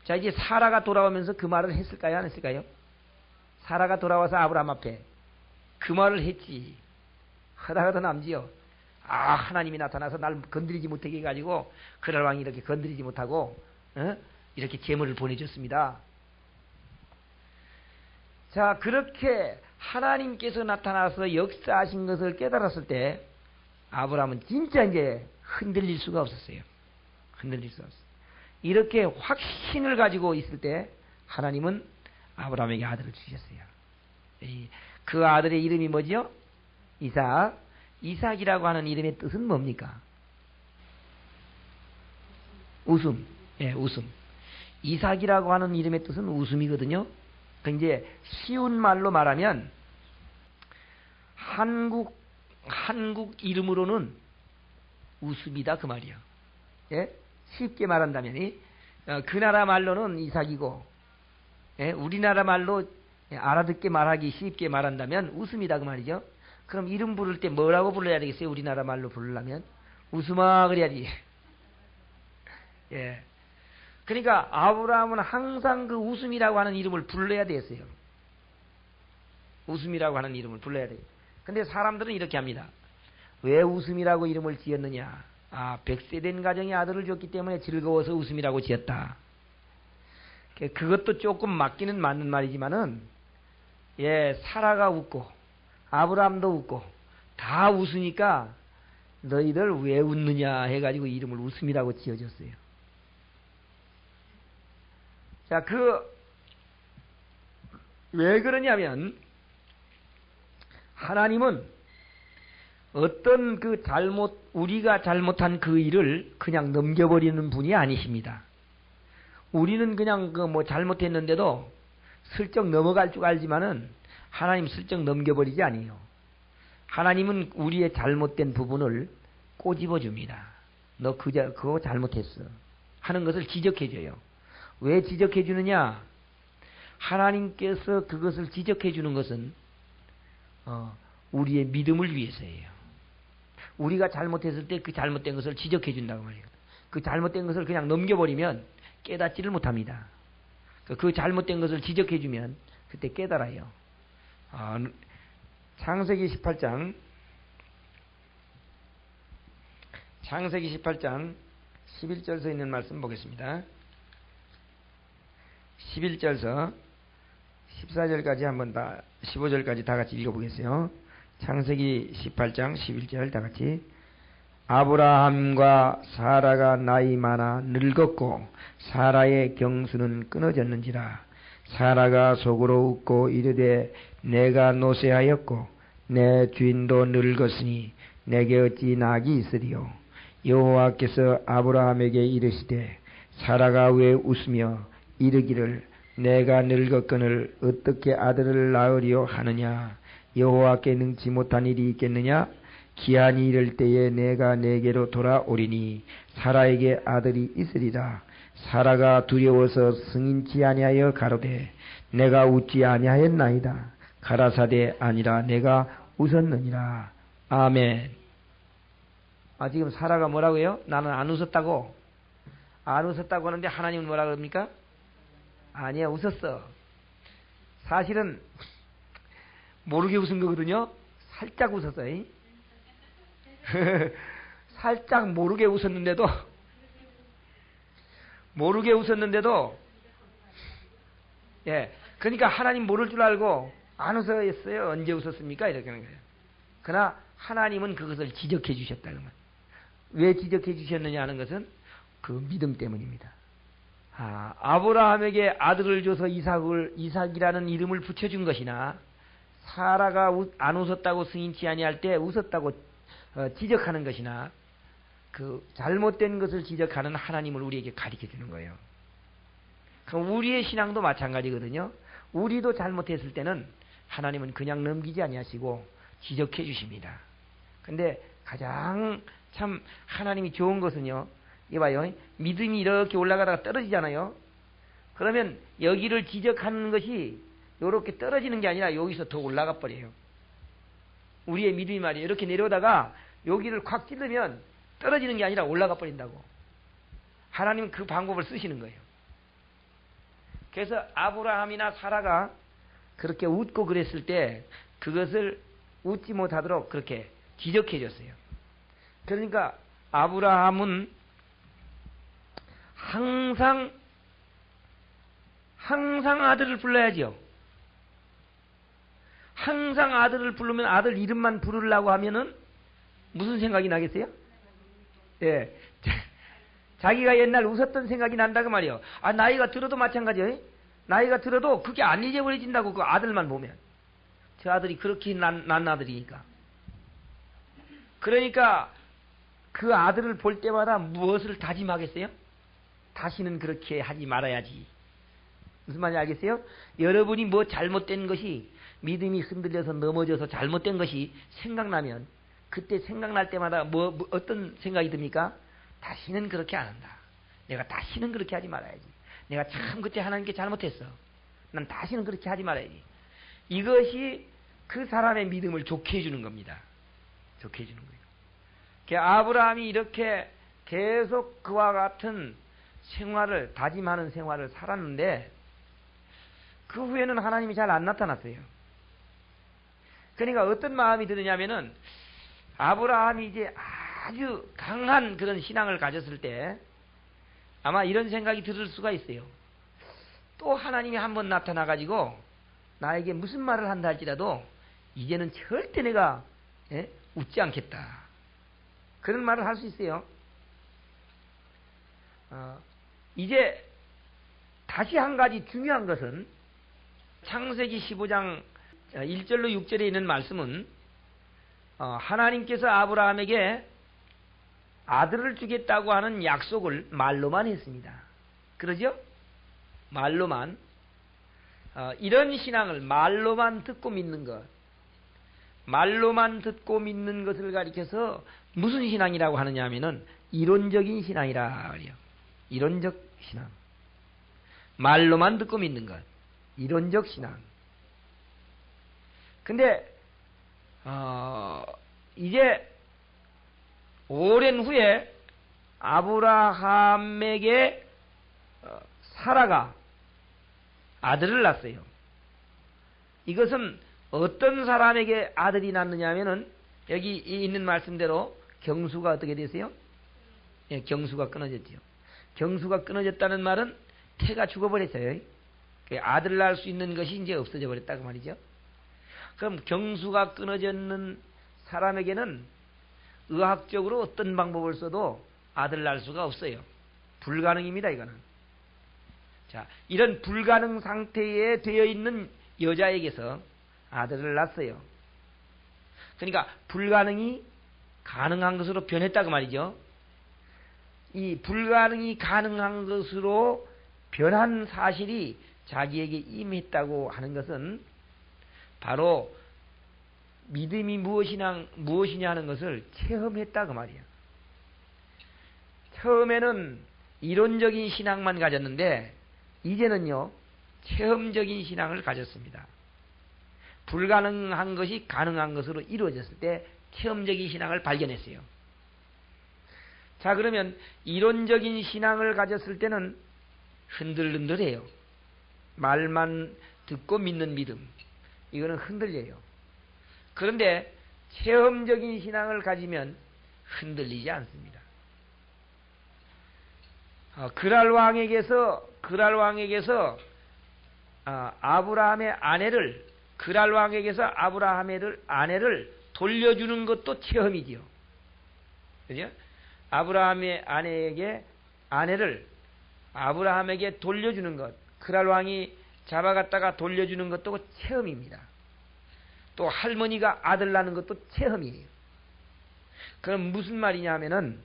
자, 이제 사라가 돌아오면서 그 말을 했을까요? 안 했을까요? 사라가 돌아와서 아브라함 앞에 그 말을 했지. 하다가도 남지요. 하나님이 나타나서 날 건드리지 못하게 해가지고 그랄 왕이 이렇게 건드리지 못하고 이렇게 재물을 보내줬습니다. 자, 그렇게 하나님께서 나타나서 역사하신 것을 깨달았을 때 아브라함은 진짜 이제 흔들릴 수가 없었어요. 흔들릴 수가 없어요. 이렇게 확신을 가지고 있을 때 하나님은 아브라함에게 아들을 주셨어요. 그 아들의 이름이 뭐죠? 이삭. 이삭이라고 하는 이름의 뜻은 뭡니까? 웃음. 예, 웃음. 이삭이라고 하는 이름의 뜻은 웃음이거든요. 그 이제 쉬운 말로 말하면 한국 이름으로는 웃음이다 그 말이야. 예? 쉽게 말한다면 그 나라 말로는 이삭이고, 예? 우리나라 말로 알아듣게 말하기 쉽게 말한다면 웃음이다 그 말이죠. 그럼 이름 부를 때 뭐라고 불러야 되겠어요? 우리나라 말로 부르려면 웃음아 그래야지. 예. 그러니까 아브라함은 항상 그 웃음이라고 하는 이름을 불러야 됐어요. 웃음이라고 하는 이름을 불러야 돼요. 근데 사람들은 이렇게 합니다. 왜 웃음이라고 이름을 지었느냐? 100세 된 가정에 아들을 줬기 때문에 즐거워서 웃음이라고 지었다. 그것도 조금 맞기는 맞는 말이지만은, 예, 사라가 웃고, 아브라함도 웃고, 다 웃으니까 너희들 왜 웃느냐 해가지고 이름을 웃음이라고 지어줬어요. 자, 왜 그러냐면, 하나님은 어떤 우리가 잘못한 그 일을 그냥 넘겨버리는 분이 아니십니다. 우리는 그냥 그 뭐 잘못했는데도 슬쩍 넘어갈 줄 알지만은 하나님 슬쩍 넘겨버리지 아니에요. 하나님은 우리의 잘못된 부분을 꼬집어 줍니다. 너 그거 잘못했어 하는 것을 지적해 줘요. 왜 지적해 주느냐? 하나님께서 그것을 지적해 주는 것은 우리의 믿음을 위해서예요. 우리가 잘못했을 때 그 잘못된 것을 지적해 준다고 말이에요. 그 잘못된 것을 그냥 넘겨버리면 깨닫지를 못합니다. 그 잘못된 것을 지적해 주면 그때 깨달아요. 창세기 18장 11절서 있는 말씀 보겠습니다. 11절서 14절까지 한번 15절까지 다 같이 읽어보겠어요. 창세기 18장 11절 다 같이. 아브라함과 사라가 나이 많아 늙었고 사라의 경수는 끊어졌는지라. 사라가 속으로 웃고 이르되 내가 노쇠하였고 내 주인도 늙었으니 내게 어찌 낙이 있으리요. 여호와께서 아브라함에게 이르시되 사라가 왜 웃으며 이르기를 내가 늙었거늘 어떻게 아들을 낳으리요 하느냐. 여호와께 능치 못한 일이 있겠느냐. 기한이 이를 때에 내가 내게로 돌아오리니 사라에게 아들이 있으리라. 사라가 두려워서 승인치 아니하여 가로되 내가 웃지 아니하였나이다. 가라사대 아니라 내가 웃었느니라. 아멘. 지금 사라가 뭐라고요? 나는 안 웃었다고. 안 웃었다고 하는데 하나님은 뭐라 그럽니까? 아니야, 웃었어. 사실은 모르게 웃은 거거든요. 살짝 웃었어요. 살짝 모르게 웃었는데도 예, 그러니까 하나님 모를 줄 알고 안 웃었어요. 언제 웃었습니까? 이렇게 하는 거예요. 그러나 하나님은 그것을 지적해 주셨다. 왜 지적해 주셨느냐 하는 것은 그 믿음 때문입니다. 아브라함에게 아들을 줘서 이삭이라는 이름을 붙여준 것이나 사라가 안 웃었다고 승인치 아니할 때 웃었다고 지적하는 것이나 그 잘못된 것을 지적하는 하나님을 우리에게 가르쳐 주는 거예요. 그럼 우리의 신앙도 마찬가지거든요. 우리도 잘못했을 때는 하나님은 그냥 넘기지 아니하시고 지적해 주십니다. 근데 가장 참 하나님이 좋은 것은요. 이봐요. 믿음이 이렇게 올라가다가 떨어지잖아요. 그러면 여기를 지적하는 것이 이렇게 떨어지는 게 아니라 여기서 더 올라가 버려요. 우리의 믿음이 말이에요. 이렇게 내려오다가 여기를 콱 찔르면 떨어지는 게 아니라 올라가 버린다고. 하나님은 그 방법을 쓰시는 거예요. 그래서 아브라함이나 사라가 그렇게 웃고 그랬을 때 그것을 웃지 못하도록 그렇게 지적해 줬어요. 그러니까 아브라함은 항상 아들을 불러야죠. 항상 아들을 부르면 아들 이름만 부르려고 하면은 무슨 생각이 나겠어요? 예. 자기가 옛날 웃었던 생각이 난다고 말이요. 나이가 들어도 마찬가지예요. 나이가 들어도 그게 안 잊어버려진다고, 그 아들만 보면. 저 아들이 그렇게 난 아들이니까. 그러니까 그 아들을 볼 때마다 무엇을 다짐하겠어요? 다시는 그렇게 하지 말아야지. 무슨 말인지 알겠어요? 여러분이 뭐 잘못된 것이, 믿음이 흔들려서 넘어져서 잘못된 것이 생각나면 그때 생각날 때마다 어떤 생각이 듭니까? 다시는 그렇게 안 한다. 내가 다시는 그렇게 하지 말아야지. 내가 참 그때 하나님께 잘못했어. 난 다시는 그렇게 하지 말아야지. 이것이 그 사람의 믿음을 좋게 해주는 겁니다. 좋게 해주는 거예요. 아브라함이 이렇게 계속 그와 같은 생활을, 다짐하는 생활을 살았는데 그 후에는 하나님이 잘 안 나타났어요. 그러니까 어떤 마음이 드느냐면은 아브라함이 이제 아주 강한 그런 신앙을 가졌을 때 아마 이런 생각이 들을 수가 있어요. 또 하나님이 한번 나타나가지고 나에게 무슨 말을 한다 할지라도 이제는 절대 내가 웃지 않겠다. 그런 말을 할 수 있어요. 이제 다시 한 가지 중요한 것은 창세기 15장 1절로 6절에 있는 말씀은 하나님께서 아브라함에게 아들을 주겠다고 하는 약속을 말로만 했습니다. 그러죠? 말로만 이런 신앙을 말로만 듣고 믿는 것, 말로만 듣고 믿는 것을 가리켜서 무슨 신앙이라고 하느냐 하면은 이론적인 신앙이라 그래요. 이론적 신앙. 말로만 듣고 믿는 것. 이론적 신앙. 근데 이제 오랜 후에 아브라함에게 사라가 아들을 낳았어요. 이것은 어떤 사람에게 아들이 낳느냐 하면은 여기 있는 말씀대로 경수가 어떻게 되세요? 예, 경수가 끊어졌죠. 경수가 끊어졌다는 말은 태가 죽어버렸어요. 아들 낳을 수 있는 것이 이제 없어져 버렸다고 말이죠. 그럼 경수가 끊어졌는 사람에게는 의학적으로 어떤 방법을 써도 아들 낳을 수가 없어요. 불가능입니다, 이거는. 자, 이런 불가능 상태에 되어 있는 여자에게서 아들을 낳았어요. 그러니까 불가능이 가능한 것으로 변했다고 말이죠. 이 불가능이 가능한 것으로 변한 사실이 자기에게 임했다고 하는 것은 바로 믿음이 무엇이냐 하는 것을 체험했다고 말이에요. 처음에는 이론적인 신앙만 가졌는데 이제는요 체험적인 신앙을 가졌습니다. 불가능한 것이 가능한 것으로 이루어졌을 때 체험적인 신앙을 발견했어요. 자, 그러면 이론적인 신앙을 가졌을 때는 흔들흔들해요. 말만 듣고 믿는 믿음, 이거는 흔들려요. 그런데 체험적인 신앙을 가지면 흔들리지 않습니다. 그랄 왕에게서 아브라함의 아내를 그랄 왕에게서 아브라함의 아내를 돌려주는 것도 체험이지요. 그죠? 아브라함의 아내를 아브라함에게 돌려주는 것, 그랄 왕이 잡아갔다가 돌려주는 것도 체험입니다. 또 할머니가 아들 낳는 것도 체험이에요. 그럼 무슨 말이냐 하면은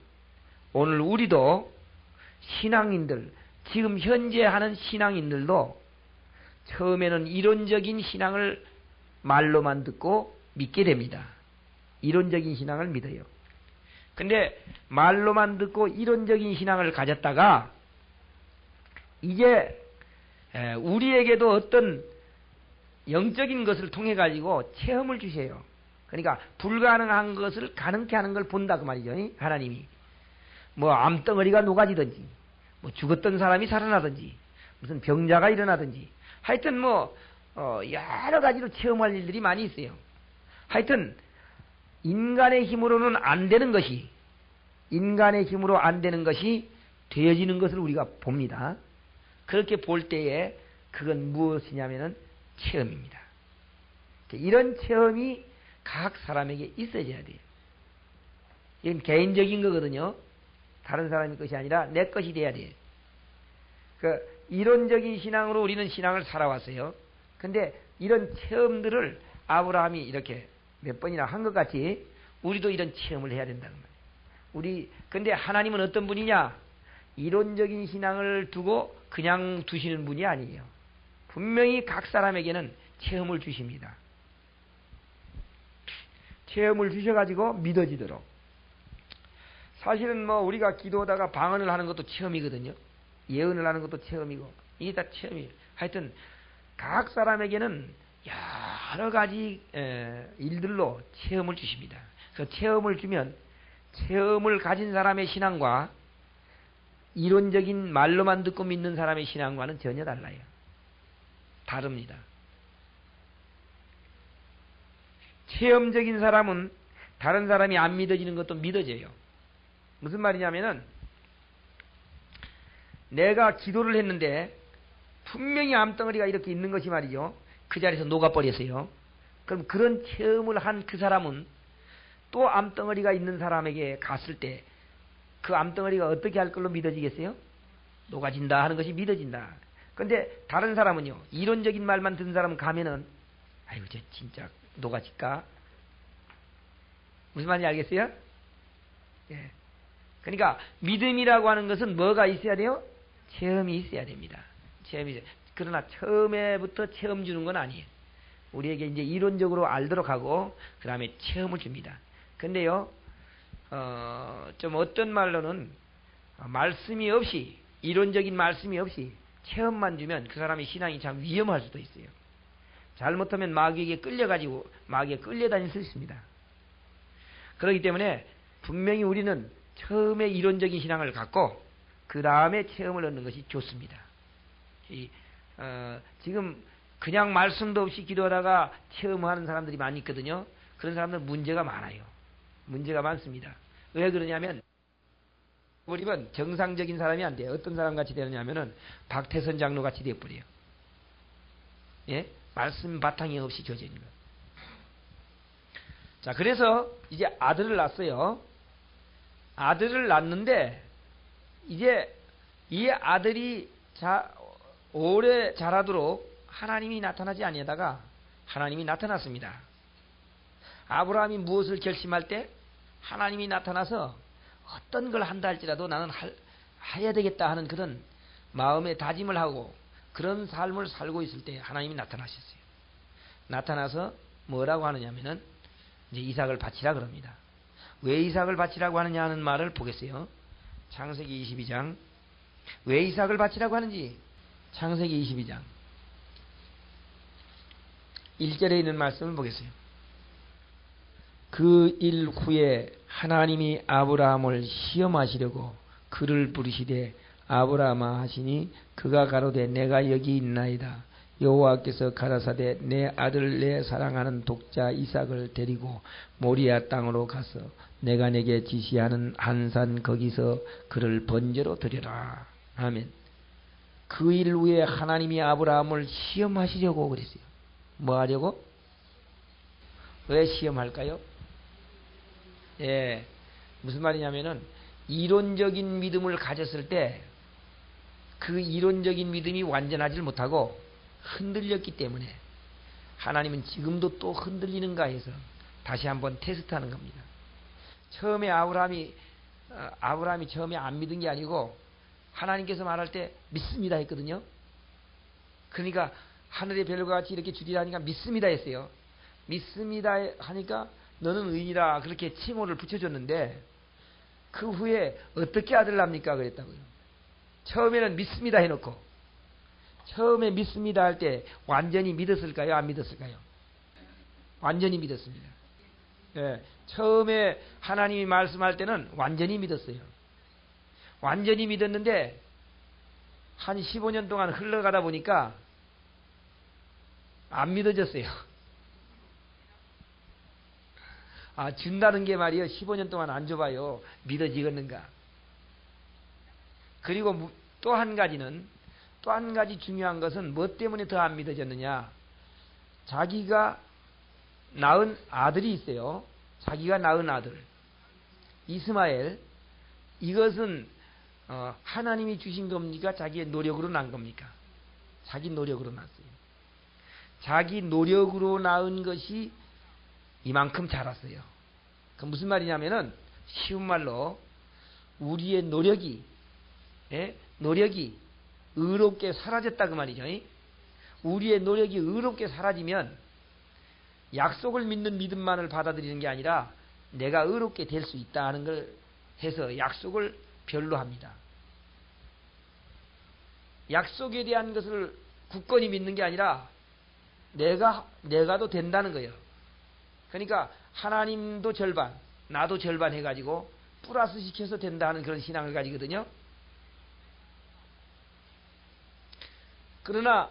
오늘 우리도 신앙인들, 지금 현재 하는 신앙인들도 처음에는 이론적인 신앙을 말로만 듣고 믿게 됩니다. 이론적인 신앙을 믿어요. 근데 말로만 듣고 이론적인 신앙을 가졌다가 이제 우리에게도 어떤 영적인 것을 통해 가지고 체험을 주세요. 그러니까 불가능한 것을 가능케 하는 걸 본다 그 말이죠. 하나님이 뭐 암덩어리가 녹아지든지 뭐 죽었던 사람이 살아나든지 무슨 병자가 일어나든지 하여튼 뭐 여러 가지로 체험할 일들이 많이 있어요. 하여튼 인간의 힘으로는 안 되는 것이 되어지는 것을 우리가 봅니다. 그렇게 볼 때에 그건 무엇이냐면은 체험입니다. 이런 체험이 각 사람에게 있어져야 돼요. 이건 개인적인 거거든요. 다른 사람의 것이 아니라 내 것이 돼야 돼요. 이론적인 신앙으로 우리는 신앙을 살아왔어요. 근데 이런 체험들을 아브라함이 이렇게 몇 번이나 한 것 같이 우리도 이런 체험을 해야 된다는 말이에요. 근데 하나님은 어떤 분이냐? 이론적인 신앙을 두고 그냥 두시는 분이 아니에요. 분명히 각 사람에게는 체험을 주십니다. 체험을 주셔가지고 믿어지도록. 사실은 뭐 우리가 기도하다가 방언을 하는 것도 체험이거든요. 예언을 하는 것도 체험이고 이게 다 체험이에요. 하여튼 각 사람에게는 여러 가지 일들로 체험을 주십니다. 그래서 체험을 주면 체험을 가진 사람의 신앙과 이론적인 말로만 듣고 믿는 사람의 신앙과는 전혀 달라요. 다릅니다. 체험적인 사람은 다른 사람이 안 믿어지는 것도 믿어져요. 무슨 말이냐면은 내가 기도를 했는데 분명히 암덩어리가 이렇게 있는 것이 말이죠. 그 자리에서 녹아버렸어요. 그럼 그런 체험을 한 그 사람은 또 암덩어리가 있는 사람에게 갔을 때 그 암덩어리가 어떻게 할 걸로 믿어지겠어요? 녹아진다 하는 것이 믿어진다. 근데 다른 사람은요, 이론적인 말만 듣는 사람은 가면은 아이고 저 진짜 녹아질까? 무슨 말인지 알겠어요? 예. 그러니까 믿음이라고 하는 것은 뭐가 있어야 돼요? 체험이 있어야 됩니다. 체험이. 그러나 처음에부터 체험 주는 건 아니에요. 우리에게 이제 이론적으로 알도록 하고 그 다음에 체험을 줍니다. 근데요, 좀 어떤 말로는 말씀이 없이, 이론적인 말씀이 없이 체험만 주면 그 사람의 신앙이 참 위험할 수도 있어요. 잘못하면 마귀에게 끌려가지고 마귀에 끌려다닐 수 있습니다. 그렇기 때문에 분명히 우리는 처음에 이론적인 신앙을 갖고 그 다음에 체험을 얻는 것이 좋습니다. 지금 그냥 말씀도 없이 기도하다가 체험하는 사람들이 많이 있거든요. 그런 사람들은 문제가 많아요. 문제가 많습니다. 왜 그러냐면 우리는 정상적인 사람이 안 돼요. 어떤 사람 같이 되느냐면은 박태선 장로 같이 되어버려요. 예? 말씀 바탕이 없이 조져진 거. 자, 그래서 이제 아들을 낳았어요. 아들을 낳는데 이제 이 아들이 오래 자라도록 하나님이 나타나지 아니하다가 하나님이 나타났습니다. 아브라함이 무엇을 결심할 때 하나님이 나타나서 어떤 걸 한다 할지라도 나는 해야 되겠다 하는 그런 마음의 다짐을 하고 그런 삶을 살고 있을 때 하나님이 나타나셨어요. 나타나서 뭐라고 하느냐면은 이제 이삭을 바치라 그럽니다. 왜 이삭을 바치라고 하느냐 하는 말을 보겠어요. 창세기 22장. 왜 이삭을 바치라고 하는지 창세기 22장 1절에 있는 말씀을 보겠어요. 그 일 후에 하나님이 아브라함을 시험하시려고 그를 부르시되 아브라함아 하시니 그가 가로되 내가 여기 있나이다. 여호와께서 가라사대 내 아들 내 사랑하는 독자 이삭을 데리고 모리아 땅으로 가서 내가 내게 지시하는 한 산 거기서 그를 번제로 드려라. 아멘. 그 일 후에 하나님이 아브라함을 시험하시려고 그랬어요. 뭐 하려고? 왜 시험할까요? 예, 무슨 말이냐면은 이론적인 믿음을 가졌을 때 그 이론적인 믿음이 완전하지 못하고 흔들렸기 때문에 하나님은 지금도 또 흔들리는가 해서 다시 한번 테스트하는 겁니다. 처음에 아브라함이 처음에 안 믿은 게 아니고 하나님께서 말할 때 믿습니다 했거든요. 그러니까 하늘의 별과 같이 이렇게 주리라 하니까 믿습니다 했어요. 믿습니다 하니까 너는 의인이라 그렇게 칭호를 붙여줬는데 그 후에 어떻게 아들 납니까 그랬다고요. 처음에는 믿습니다 해놓고 처음에 믿습니다 할 때 완전히 믿었을까요? 안 믿었을까요? 완전히 믿었습니다. 예, 처음에 하나님이 말씀할 때는 완전히 믿었어요. 완전히 믿었는데 한 15년 동안 흘러가다 보니까 안 믿어졌어요. 준다는 게 말이요. 15년 동안 안 줘봐요. 믿어지겠는가. 그리고 또 한 가지 중요한 것은 뭐 때문에 더 안 믿어졌느냐. 자기가 낳은 아들이 있어요. 자기가 낳은 아들. 이스마엘. 이것은 하나님이 주신 겁니까? 자기의 노력으로 낳은 겁니까? 자기 노력으로 낳았어요. 자기 노력으로 낳은 것이 이만큼 자랐어요. 그 무슨 말이냐면은 쉬운 말로 우리의 노력이 의롭게 사라졌다 그 말이죠. 우리의 노력이 의롭게 사라지면 약속을 믿는 믿음만을 받아들이는 게 아니라 내가 의롭게 될 수 있다 하는 걸 해서 약속을 별로 합니다. 약속에 대한 것을 굳건히 믿는 게 아니라 내가도 된다는 거예요. 그러니까 하나님도 절반, 나도 절반 해가지고 플러스 시켜서 된다 하는 그런 신앙을 가지거든요. 그러나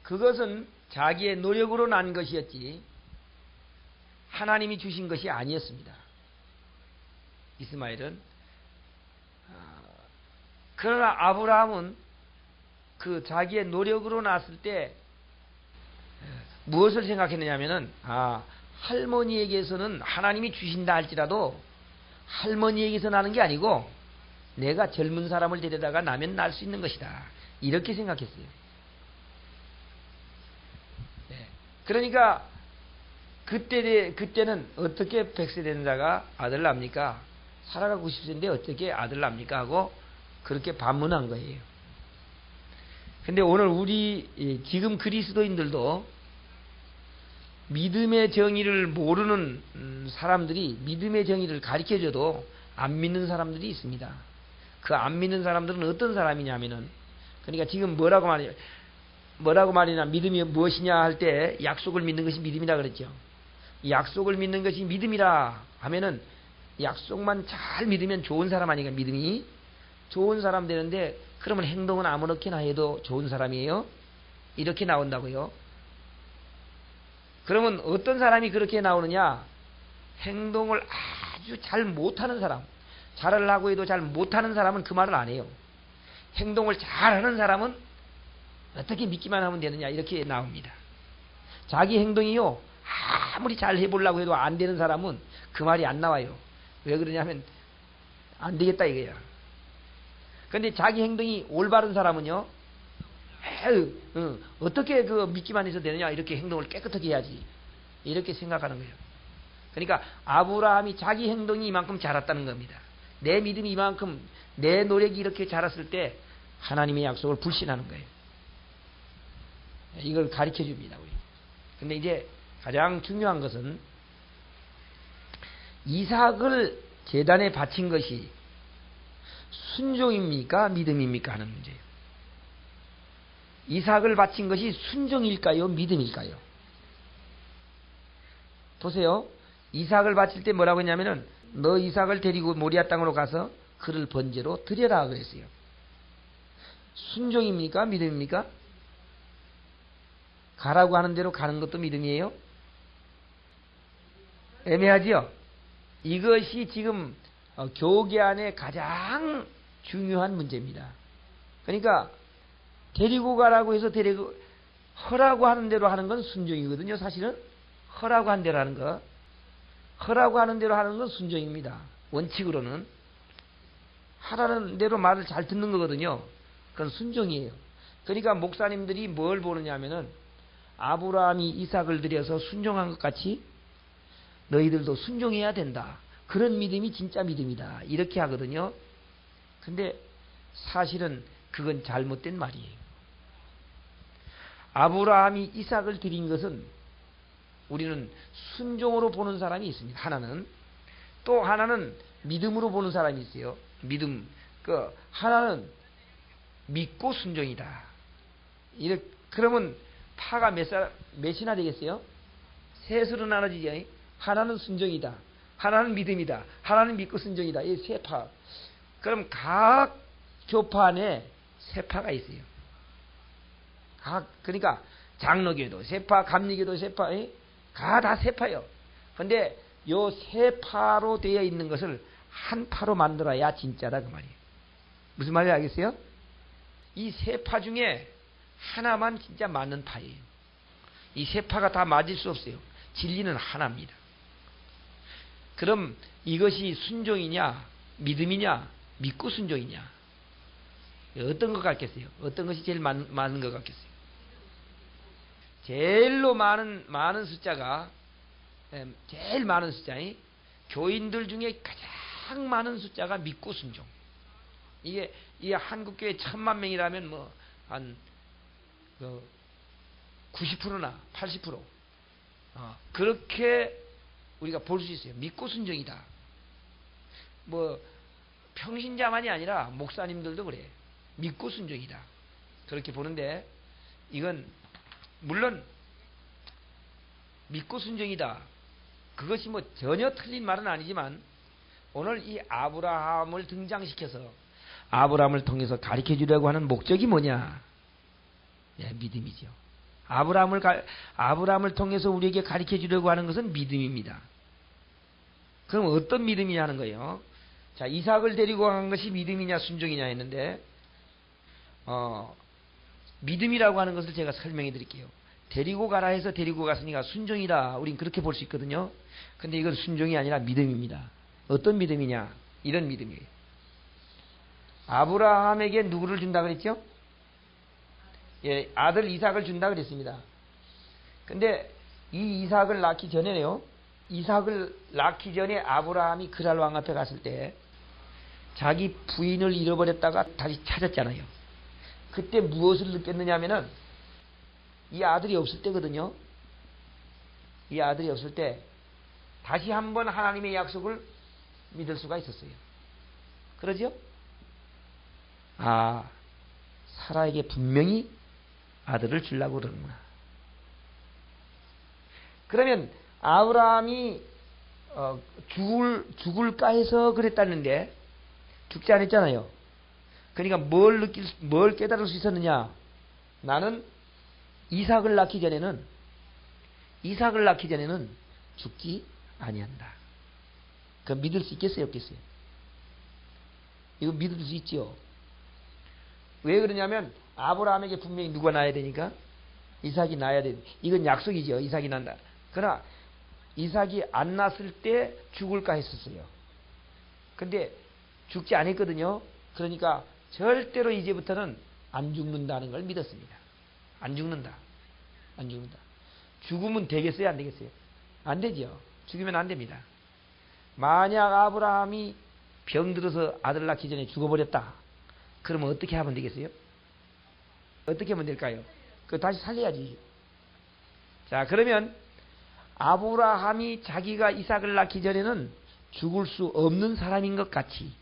그것은 자기의 노력으로 난 것이었지 하나님이 주신 것이 아니었습니다. 이스마엘은. 그러나 아브라함은 그 자기의 노력으로 낳았을 때 무엇을 생각했느냐면은 할머니에게서는 하나님이 주신다 할지라도 할머니에게서 나는 게 아니고 내가 젊은 사람을 데려다가 나면 날 수 있는 것이다. 이렇게 생각했어요. 그러니까 그때는 어떻게 100세 된 자가 아들 납니까? 사라가 90세인데 어떻게 아들 납니까? 하고 그렇게 반문한 거예요. 근데 오늘 지금 그리스도인들도 믿음의 정의를 모르는 사람들이 말씀의 정의를 가르쳐줘도 안 믿는 사람들이 있습니다. 그 안 믿는 사람들은 어떤 사람이냐면은, 그러니까 지금 뭐라고 말이냐, 믿음이 무엇이냐 할 때 약속을 믿는 것이 믿음이라 그랬죠. 약속을 믿는 것이 믿음이라 하면은 약속만 잘 믿으면 좋은 사람 아니까 믿음이 좋은 사람 되는데, 그러면 행동은 아무렇게나 해도 좋은 사람이에요? 이렇게 나온다고요. 그러면 어떤 사람이 그렇게 나오느냐? 행동을 아주 잘 못하는 사람, 잘하려고 해도 잘 못하는 사람은 그 말을 안 해요. 행동을 잘하는 사람은 어떻게 믿기만 하면 되느냐 이렇게 나옵니다. 자기 행동이요 아무리 잘 해보려고 해도 안 되는 사람은 그 말이 안 나와요. 왜 그러냐면 안 되겠다 이거야. 그런데 자기 행동이 올바른 사람은요, 어떻게 그 믿기만 해서 되느냐, 이렇게 행동을 깨끗하게 해야지, 이렇게 생각하는 거예요. 그러니까 아브라함이 자기 행동이 이만큼 자랐다는 겁니다. 내 믿음이 이만큼, 내 노력이 이렇게 자랐을 때 하나님의 약속을 불신하는 거예요. 이걸 가르쳐 줍니다, 우리. 근데 이제 가장 중요한 것은 이삭을 제단에 바친 것이 순종입니까? 믿음입니까? 하는 문제예요. 이삭을 바친 것이 순종일까요? 믿음일까요? 보세요. 이삭을 바칠 때 뭐라고 했냐면은, 너 이삭을 데리고 모리아 땅으로 가서 그를 번제로 드려라 그랬어요. 순종입니까? 믿음입니까? 가라고 하는 대로 가는 것도 믿음이에요? 애매하지요? 이것이 지금 교계 안에 가장 중요한 문제입니다. 그러니까 데리고 가라고 해서 허라고 하는 대로 하는 건 순종이거든요. 사실은 허라고 하는 대로 하는 거, 허라고 하는 대로 하는 건 순종입니다. 원칙으로는 하라는 대로 말을 잘 듣는 거거든요. 그건 순종이에요. 그러니까 목사님들이 뭘 보느냐면은, 아브라함이 이삭을 들여서 순종한 것 같이 너희들도 순종해야 된다, 그런 믿음이 진짜 믿음이다, 이렇게 하거든요. 근데 사실은 그건 잘못된 말이에요. 아브라함이 이삭을 드린 것은 우리는 순종으로 보는 사람이 있습니다. 하나는. 또 하나는 믿음으로 보는 사람이 있어요. 믿음. 하나는 믿고 순종이다. 그러면 파가 몇이나 되겠어요? 셋으로 나눠지죠. 하나는 순종이다, 하나는 믿음이다, 하나는 믿고 순종이다. 이 세 파. 그럼 각 교파 안에 세 파가 있어요. 그러니까 장로교도 세 파, 감리교도 세 파, 다 세 파요. 근데 요 세 파로 되어 있는 것을 한 파로 만들어야 진짜다, 그 말이에요. 무슨 말인지 알겠어요? 이 세 파 중에 하나만 진짜 맞는 파예요. 이 세 파가 다 맞을 수 없어요. 진리는 하나입니다. 그럼 이것이 순종이냐, 믿음이냐, 믿고 순종이냐, 어떤 것 같겠어요? 어떤 것이 제일 많은 것 같겠어요? 제일로 많은 숫자가, 제일 많은 숫자이 교인들 중에 가장 많은 숫자가 믿고 순종. 이게 한국교회 1000만 명이라면 한 90%나 80%, 그렇게 우리가 볼 수 있어요. 믿고 순종이다. 평신자만이 아니라 목사님들도 그래. 믿고 순종이다. 그렇게 보는데, 이건 물론 믿고 순종이다, 그것이 전혀 틀린 말은 아니지만, 오늘 이 아브라함을 등장시켜서 아브라함을 통해서 가르쳐 주려고 하는 목적이 뭐냐? 믿음이죠. 아브라함을 통해서 우리에게 가르쳐 주려고 하는 것은 믿음입니다. 그럼 어떤 믿음이냐 하는 거예요. 자, 이삭을 데리고 간 것이 믿음이냐 순종이냐 했는데, 믿음이라고 하는 것을 제가 설명해 드릴게요. 데리고 가라 해서 데리고 갔으니까 순종이다, 우린 그렇게 볼 수 있거든요. 근데 이건 순종이 아니라 믿음입니다. 어떤 믿음이냐? 이런 믿음이에요. 아브라함에게 누구를 준다 그랬죠? 아들 이삭을 준다 그랬습니다. 근데 이 이삭을 낳기 전에요, 이삭을 낳기 전에 아브라함이 그랄 왕 앞에 갔을 때 자기 부인을 잃어버렸다가 다시 찾았잖아요. 그때 무엇을 느꼈느냐 하면은 이 아들이 없을 때거든요. 이 아들이 없을 때 다시 한번 하나님의 약속을 믿을 수가 있었어요. 그러죠? 아, 사라에게 분명히 아들을 주려고 그러는구나. 그러면 아브라함이 죽을까 해서 그랬다는데 죽지 않았잖아요. 그러니까 뭘 깨달을 수 있었느냐? 나는 이삭을 낳기 전에는 죽지 아니한다. 그 믿을 수 있겠어요, 없겠어요? 이거 믿을 수 있지요. 왜 그러냐면 아브라함에게 분명히 누가 낳아야 되니까 이삭이 낳아야 돼. 이건 약속이죠. 이삭이 난다. 그러나 이삭이 안 낳았을 때 죽을까 했었어요. 근데 죽지 않았거든요. 그러니까 절대로 이제부터는 안 죽는다는 걸 믿었습니다. 안 죽는다. 죽으면 되겠어요, 안 되겠어요? 안 되죠. 죽으면 안 됩니다. 만약 아브라함이 병들어서 아들 낳기 전에 죽어버렸다. 그러면 어떻게 하면 되겠어요? 어떻게 하면 될까요? 그거 다시 살려야지. 자, 그러면 아브라함이 자기가 이삭을 낳기 전에는 죽을 수 없는 사람인 것 같이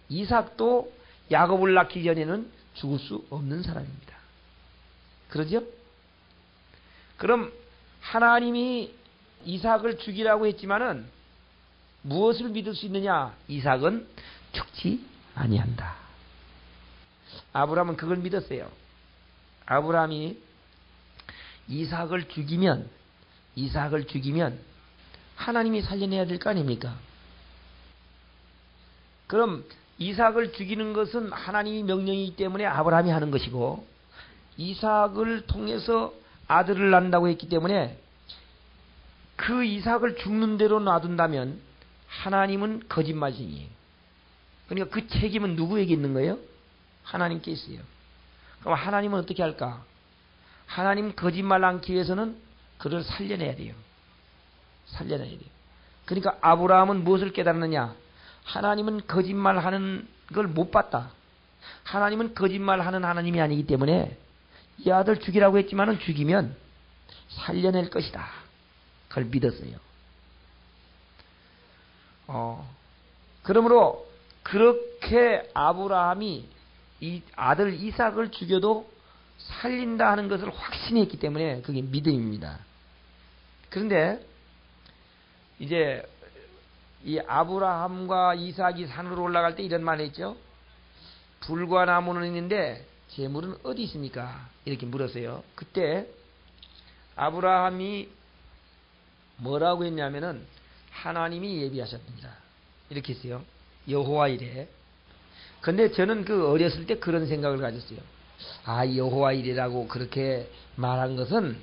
이삭도 야곱을 낳기 전에는 죽을 수 없는 사람입니다. 그러죠? 그럼 하나님이 이삭을 죽이라고 했지만은 무엇을 믿을 수 있느냐? 이삭은 죽지 아니한다. 아브라함은 그걸 믿었어요. 아브라함이 이삭을 죽이면 하나님이 살려내야 될 거 아닙니까? 그럼 이삭을 죽이는 것은 하나님이 명령이기 때문에 아브라함이 하는 것이고 이삭을 통해서 아들을 낳는다고 했기 때문에 그 이삭을 죽는 대로 놔둔다면 하나님은 거짓말쟁이에요. 그러니까 그 책임은 누구에게 있는 거예요? 하나님께 있어요. 그럼 하나님은 어떻게 할까? 하나님 거짓말 않기 위해서는 그를 살려내야 돼요. 그러니까 아브라함은 무엇을 깨달았느냐? 하나님은 거짓말하는 걸 못 봤다. 하나님은 거짓말하는 하나님이 아니기 때문에 이 아들 죽이라고 했지만은 죽이면 살려낼 것이다. 그걸 믿었어요. 그러므로 그렇게 아브라함이 이 아들 이삭을 죽여도 살린다 하는 것을 확신히 했기 때문에 그게 믿음입니다. 그런데 이제 이 아브라함과 이삭이 산으로 올라갈 때 이런 말을 했죠. 불과 나무는 있는데 재물은 어디 있습니까? 이렇게 물었어요. 그때 아브라함이 뭐라고 했냐면은 하나님이 예비하셨습니다. 이렇게 했어요. 여호와 이래. 근데 저는 그 어렸을 때 그런 생각을 가졌어요. 아, 여호와 이래라고 그렇게 말한 것은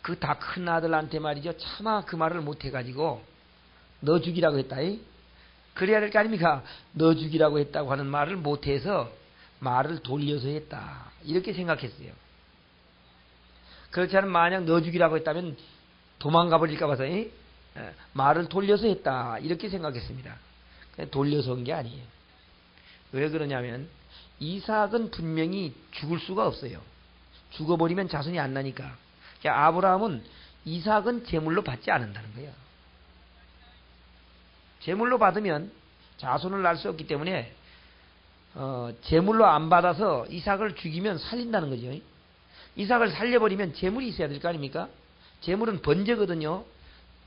그 다 큰 아들한테 말이죠. 차마 그 말을 못 해가지고 너 죽이라고 했다. 그래야 될 거 아닙니까? 너 죽이라고 했다고 하는 말을 못해서 말을 돌려서 했다. 이렇게 생각했어요. 그렇지 않으면 만약 너 죽이라고 했다면 도망가 버릴까 봐서 말을 돌려서 했다. 이렇게 생각했습니다. 돌려서 한 게 아니에요. 왜 그러냐면 이삭은 분명히 죽을 수가 없어요. 죽어버리면 자손이 안 나니까. 아브라함은 이삭은 제물로 받지 않는다는 거예요. 제물로 받으면 자손을 낳을 수 없기 때문에 제물로 안 받아서 이삭을 죽이면 살린다는 거죠. 이삭을 살려버리면 제물이 있어야 될 거 아닙니까? 제물은 번제거든요.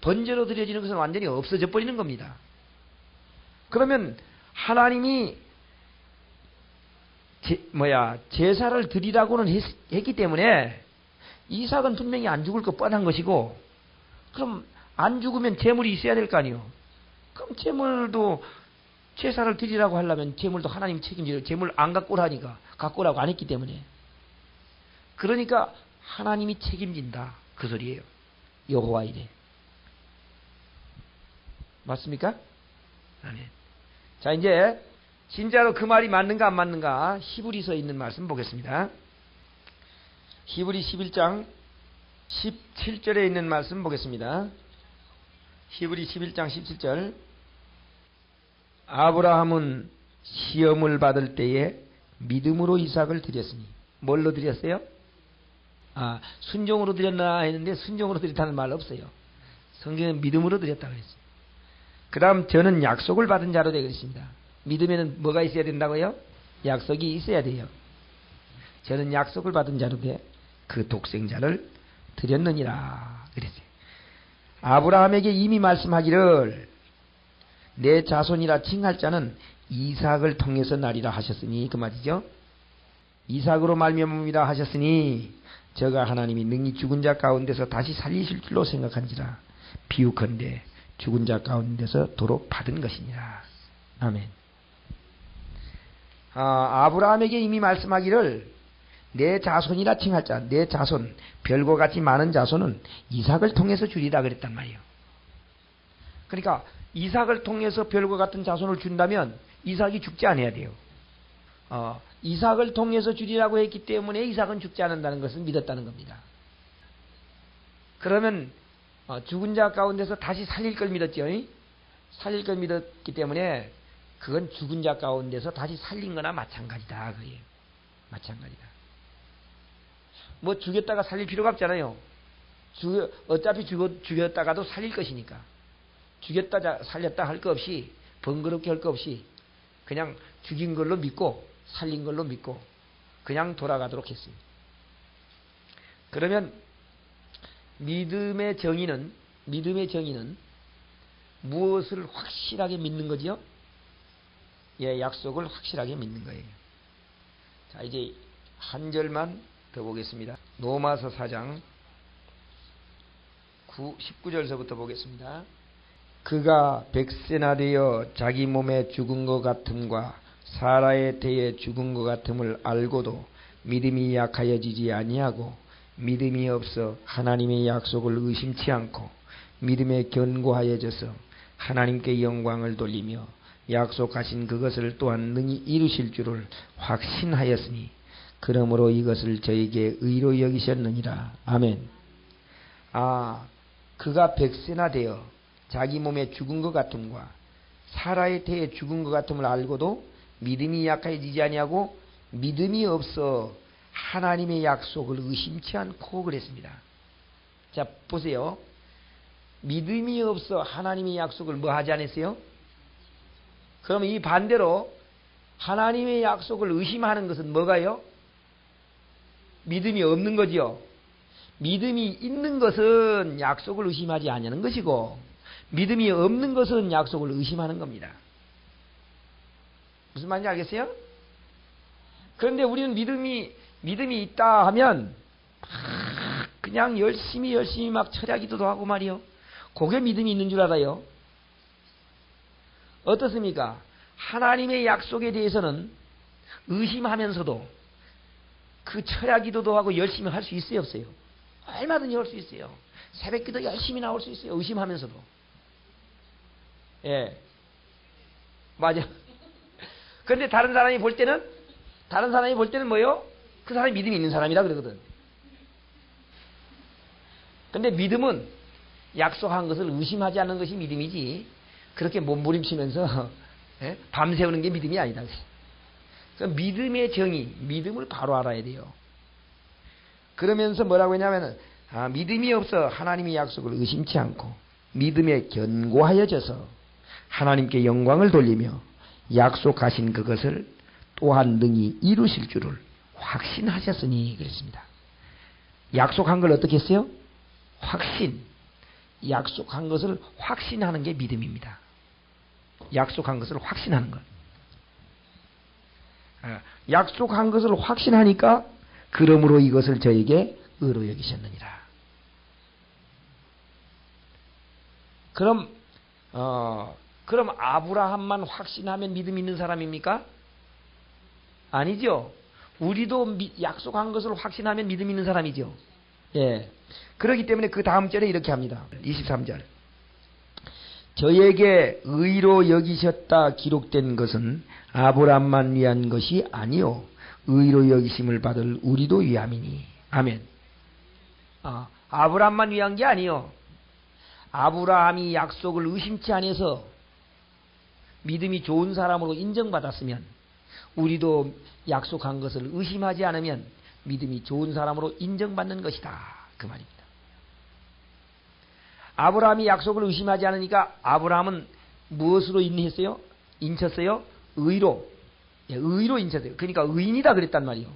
번제로 드려지는 것은 완전히 없어져 버리는 겁니다. 그러면 하나님이 제사를 드리라고는 했기 때문에 이삭은 분명히 안 죽을 거 뻔한 것이고, 그럼 안 죽으면 제물이 있어야 될 거 아니에요. 그럼 제물도 제사를 드리라고 하려면 제물도 하나님이 책임지고 제물 안 갖고 오라니까 갖고 오라고 안 했기 때문에. 그러니까 하나님이 책임진다. 그 소리예요. 여호와 이래. 맞습니까? 아멘. 자, 이제 진짜로 그 말이 맞는가 안 맞는가 히브리서에 있는 말씀 보겠습니다. 히브리 11장 17절에 있는 말씀 보겠습니다. 히브리 11장 17절. 아브라함은 시험을 받을 때에 믿음으로 이삭을 드렸으니. 뭘로 드렸어요? 순종으로 드렸나 했는데 순종으로 드렸다는 말 없어요. 성경은 믿음으로 드렸다고 그랬어요. 그 다음 저는 약속을 받은 자로 되겠습니다. 믿음에는 뭐가 있어야 된다고요? 약속이 있어야 돼요. 저는 약속을 받은 자로 돼 그 독생자를 드렸느니라 그랬어요. 아브라함에게 이미 말씀하기를 내 자손이라 칭할 자는 이삭을 통해서 나리라 하셨으니 그 말이죠. 이삭으로 말미암음이라 하셨으니 저가 하나님이 능히 죽은 자 가운데서 다시 살리실 줄로 생각한지라 비유컨대 죽은 자 가운데서 도로 받은 것이니라. 아멘. 아브라함에게 이미 말씀하기를 내 자손이라 칭할 자, 내 자손, 별과 같이 많은 자손은 이삭을 통해서 주리라 그랬단 말이에요. 그러니까 이삭을 통해서 별과 같은 자손을 준다면 이삭이 죽지 않아야 돼요. 이삭을 통해서 주리라고 했기 때문에 이삭은 죽지 않는다는 것을 믿었다는 겁니다. 그러면 죽은 자 가운데서 다시 살릴 걸 믿었죠. 살릴 걸 믿었기 때문에 그건 죽은 자 가운데서 다시 살린 거나 마찬가지다. 그래요. 마찬가지다. 뭐 죽였다가 살릴 필요가 없잖아요. 어차피 죽였다가도 살릴 것이니까. 죽였다 살렸다 할 거 없이 번거롭게 할 거 없이 그냥 죽인 걸로 믿고 살린 걸로 믿고 그냥 돌아가도록 했습니다. 그러면 믿음의 정의는 무엇을 확실하게 믿는 거지요? 약속을 확실하게 믿는 거예요. 자, 이제 한 절만 더 보겠습니다. 로마서 4장 19절서부터 보겠습니다. 그가 백세나 되어 자기 몸에 죽은 것 같음과 사라의 태에 죽은 것 같음을 알고도 믿음이 약하여지지 아니하고 믿음이 없어 하나님의 약속을 의심치 않고 믿음에 견고하여져서 하나님께 영광을 돌리며 약속하신 그것을 또한 능히 이루실 줄을 확신하였으니 그러므로 이것을 저에게 의로 여기셨느니라. 아멘. 그가 백세나 되어 자기 몸에 죽은 것 같음과 사라의 태에 죽은 것 같음을 알고도 믿음이 약해지지 아니하고 믿음이 없어 하나님의 약속을 의심치 않고 그랬습니다. 자, 보세요. 믿음이 없어 하나님의 약속을 뭐 하지 않았어요? 그럼 이 반대로 하나님의 약속을 의심하는 것은 뭐가요? 믿음이 없는 거지요. 믿음이 있는 것은 약속을 의심하지 않는 것이고 믿음이 없는 것은 약속을 의심하는 겁니다. 무슨 말인지 알겠어요? 그런데 우리는 믿음이 있다 하면 그냥 열심히 막 철야기도도 하고 말이요. 그게 믿음이 있는 줄 알아요. 어떻습니까? 하나님의 약속에 대해서는 의심하면서도 그 철야기도도 하고 열심히 할 수 있어요, 없어요? 얼마든지 할 수 있어요. 새벽기도 열심히 나올 수 있어요. 의심하면서도. 예, 맞아. 그런데 다른 사람이 볼 때는 뭐요? 그 사람이 믿음이 있는 사람이라 그러거든. 근데 믿음은 약속한 것을 의심하지 않는 것이 믿음이지 그렇게 몸부림치면서 밤새우는 게 믿음이 아니다. 그러니까 믿음의 정의, 믿음을 바로 알아야 돼요. 그러면서 뭐라고 했냐면은 믿음이 없어 하나님의 약속을 의심치 않고 믿음에 견고하여져서 하나님께 영광을 돌리며 약속하신 그것을 또한 능히 이루실 줄을 확신하셨으니 그랬습니다. 약속한 걸 어떻게 했어요? 확신. 약속한 것을 확신하는 게 믿음입니다. 약속한 것을 확신하는 것. 약속한 것을 확신하니까 그러므로 이것을 저에게 의로 여기셨느니라. 그럼 아브라함만 확신하면 믿음 있는 사람입니까? 아니죠. 우리도 약속한 것을 확신하면 믿음 있는 사람이죠. 예. 그렇기 때문에 그 다음 절에 이렇게 합니다. 23절. 저에게 의로 여기셨다 기록된 것은 아브라함만 위한 것이 아니요 의로 여기심을 받을 우리도 위함이니. 아멘. 아브라함만 위한 게 아니요. 아브라함이 약속을 의심치 않아서 믿음이 좋은 사람으로 인정받았으면 우리도 약속한 것을 의심하지 않으면 믿음이 좋은 사람으로 인정받는 것이다. 그 말입니다. 아브라함이 약속을 의심하지 않으니까 아브라함은 무엇으로 인했어요? 인쳤어요? 의로. 예, 의로 인쳤어요. 그러니까 의인이다 그랬단 말이요.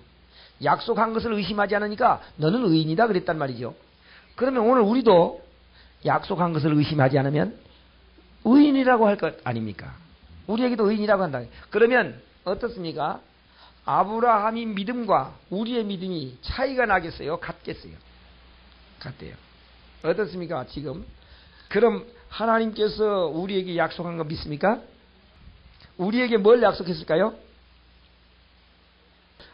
약속한 것을 의심하지 않으니까 너는 의인이다 그랬단 말이죠. 그러면 오늘 우리도 약속한 것을 의심하지 않으면 의인이라고 할 것 아닙니까? 우리에게도 의인이라고 한다. 그러면 어떻습니까? 아브라함의 믿음과 우리의 믿음이 차이가 나겠어요? 같겠어요? 같대요. 어떻습니까? 지금 그럼 하나님께서 우리에게 약속한 거 믿습니까? 우리에게 뭘 약속했을까요?